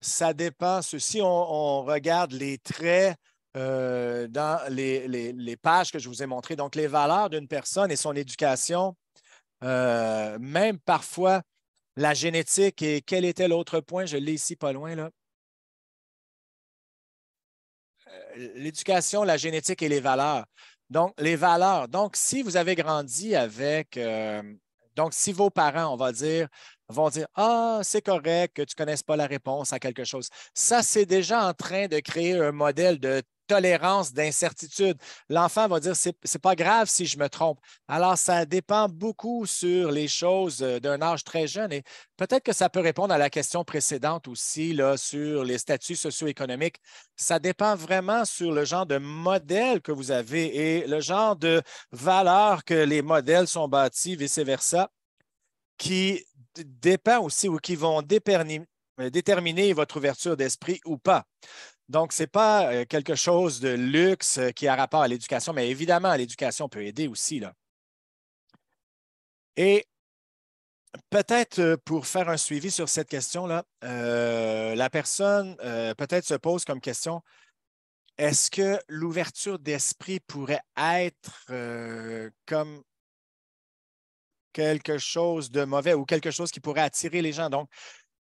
ça dépend. Si on regarde les traits dans les pages que je vous ai montrées, donc les valeurs d'une personne et son éducation, même parfois la génétique et quel était l'autre point, je l'ai ici pas loin, là. L'éducation, la génétique et les valeurs. Donc, les valeurs. Donc, si vous avez grandi avec, donc, si vos parents, on va dire, vont dire, ah, c'est correct que tu ne connaisses pas la réponse à quelque chose, ça, c'est déjà en train de créer un modèle de tolérance d'incertitude. L'enfant va dire, c'est pas grave si je me trompe. Alors, ça dépend beaucoup sur les choses d'un âge très jeune et peut-être que ça peut répondre à la question précédente aussi là, sur les statuts socio-économiques. Ça dépend vraiment sur le genre de modèle que vous avez et le genre de valeurs que les modèles sont bâtis, vice-versa, qui dépend aussi ou qui vont déterminer votre ouverture d'esprit ou pas. Donc, ce n'est pas quelque chose de luxe qui a rapport à l'éducation, mais évidemment, l'éducation peut aider aussi, là. Et peut-être pour faire un suivi sur cette question-là, la personne peut-être se pose comme question, est-ce que l'ouverture d'esprit pourrait être comme quelque chose de mauvais ou quelque chose qui pourrait attirer les gens? Donc,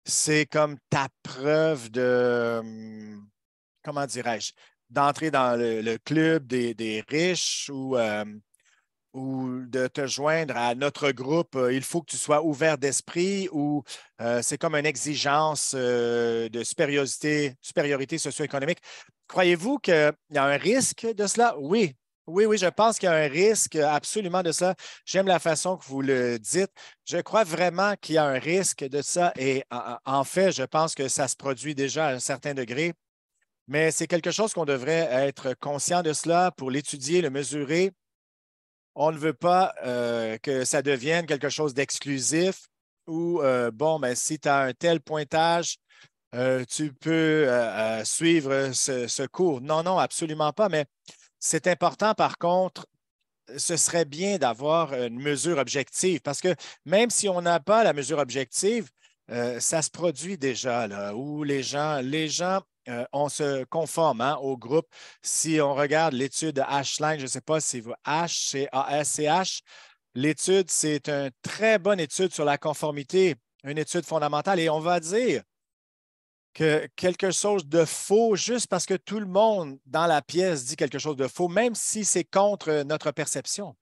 c'est comme ta preuve de, comment dirais-je, d'entrer dans le club des riches ou de te joindre à notre groupe, il faut que tu sois ouvert d'esprit ou c'est comme une exigence de supériorité socio-économique. Croyez-vous qu'il y a un risque de cela? Oui. Oui, oui, je pense qu'il y a un risque absolument de ça. J'aime la façon que vous le dites. Je crois vraiment qu'il y a un risque de ça et en fait, je pense que ça se produit déjà à un certain degré, mais c'est quelque chose qu'on devrait être conscient de cela pour l'étudier, le mesurer. On ne veut pas que ça devienne quelque chose d'exclusif ou, bon, ben, si tu as un tel pointage, tu peux suivre ce cours. Non, non, absolument pas. Mais c'est important, par contre, ce serait bien d'avoir une mesure objective parce que même si on n'a pas la mesure objective, ça se produit déjà là, où les gens on se conforme hein, au groupe. Si on regarde l'étude Ashline, je ne sais pas si vous H, c'est ASCH, l'étude, c'est une très bonne étude sur la conformité, une étude fondamentale. Et on va dire que quelque chose de faux juste parce que tout le monde dans la pièce dit quelque chose de faux, même si c'est contre notre perception.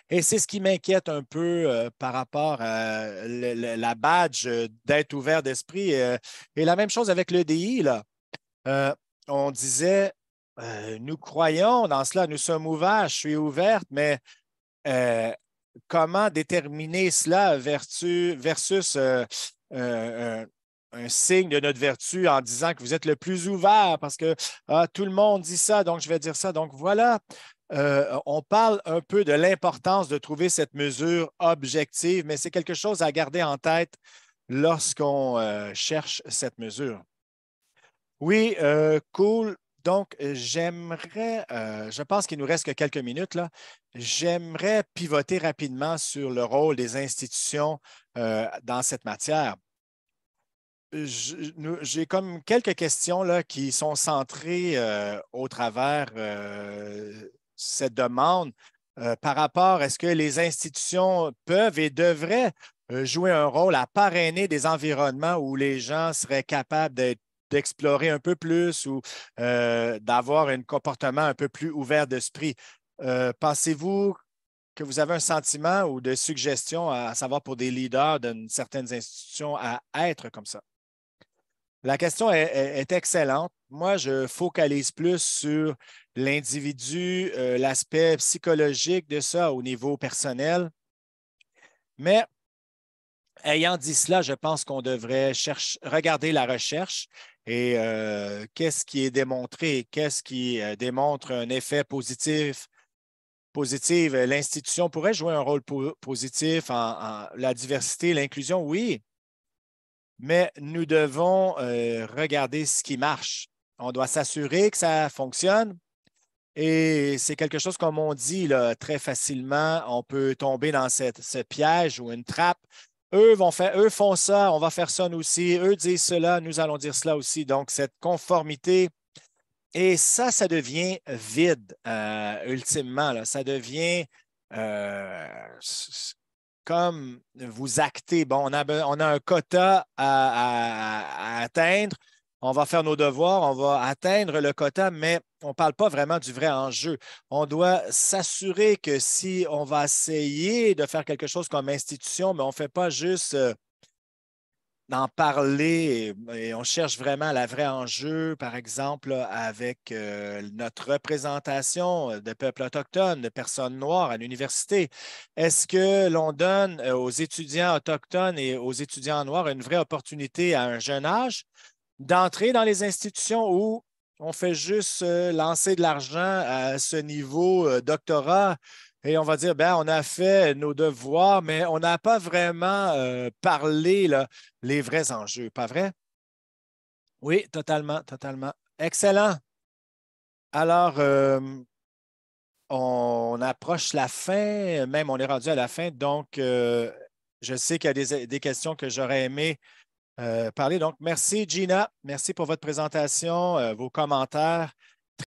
Et c'est ce qui m'inquiète un peu par rapport à la badge d'être ouvert d'esprit. Et la même chose avec l'EDI, là. Euh, on disait, nous croyons dans cela, nous sommes ouverts, je suis ouverte, mais euh, comment déterminer cela versus un signe de notre vertu en disant que vous êtes le plus ouvert parce que tout le monde dit ça, donc je vais dire ça. Donc voilà, on parle un peu de l'importance de trouver cette mesure objective, mais c'est quelque chose à garder en tête lorsqu'on cherche cette mesure. Oui, cool. Donc, je pense qu'il nous reste que quelques minutes là. J'aimerais pivoter rapidement sur le rôle des institutions dans cette matière. J'ai comme quelques questions là, qui sont centrées au travers cette demande par rapport à ce que les institutions peuvent et devraient jouer un rôle à parrainer des environnements où les gens seraient capables d'explorer un peu plus ou d'avoir un comportement un peu plus ouvert d'esprit. Pensez-vous que vous avez un sentiment ou des suggestions à savoir pour des leaders d'une certaines institutions à être comme ça? La question est excellente. Moi, je focalise plus sur l'individu, l'aspect psychologique de ça au niveau personnel. Mais ayant dit cela, je pense qu'on devrait regarder la recherche et qu'est-ce qui est démontré, qu'est-ce qui démontre un effet positif. L'institution pourrait jouer un rôle positif en la diversité, l'inclusion, oui, mais nous devons regarder ce qui marche. On doit s'assurer que ça fonctionne. Et c'est quelque chose, comme on dit là, très facilement, on peut tomber dans ce piège ou une trappe. Eux font ça, on va faire ça nous aussi. Eux disent cela, nous allons dire cela aussi. Donc, cette conformité. Et ça devient vide, ultimement. Là. Ça devient comme vous actez. Bon, on a un quota à atteindre. On va faire nos devoirs, on va atteindre le quota, mais on ne parle pas vraiment du vrai enjeu. On doit s'assurer que si on va essayer de faire quelque chose comme institution, mais on ne fait pas juste d'en parler et on cherche vraiment la vraie enjeu, par exemple, là, avec notre représentation de peuples autochtones, de personnes noires à l'université. Est-ce que l'on donne aux étudiants autochtones et aux étudiants noirs une vraie opportunité à un jeune âge d'entrer dans les institutions où on fait juste lancer de l'argent à ce niveau doctorat et on va dire, ben, on a fait nos devoirs, mais on n'a pas vraiment parlé là, les vrais enjeux, pas vrai? Oui, totalement, totalement. Excellent. Alors, on approche la fin, même on est rendu à la fin, donc je sais qu'il y a des questions que j'aurais aimé parler. Donc, merci Gina, merci pour votre présentation, vos commentaires.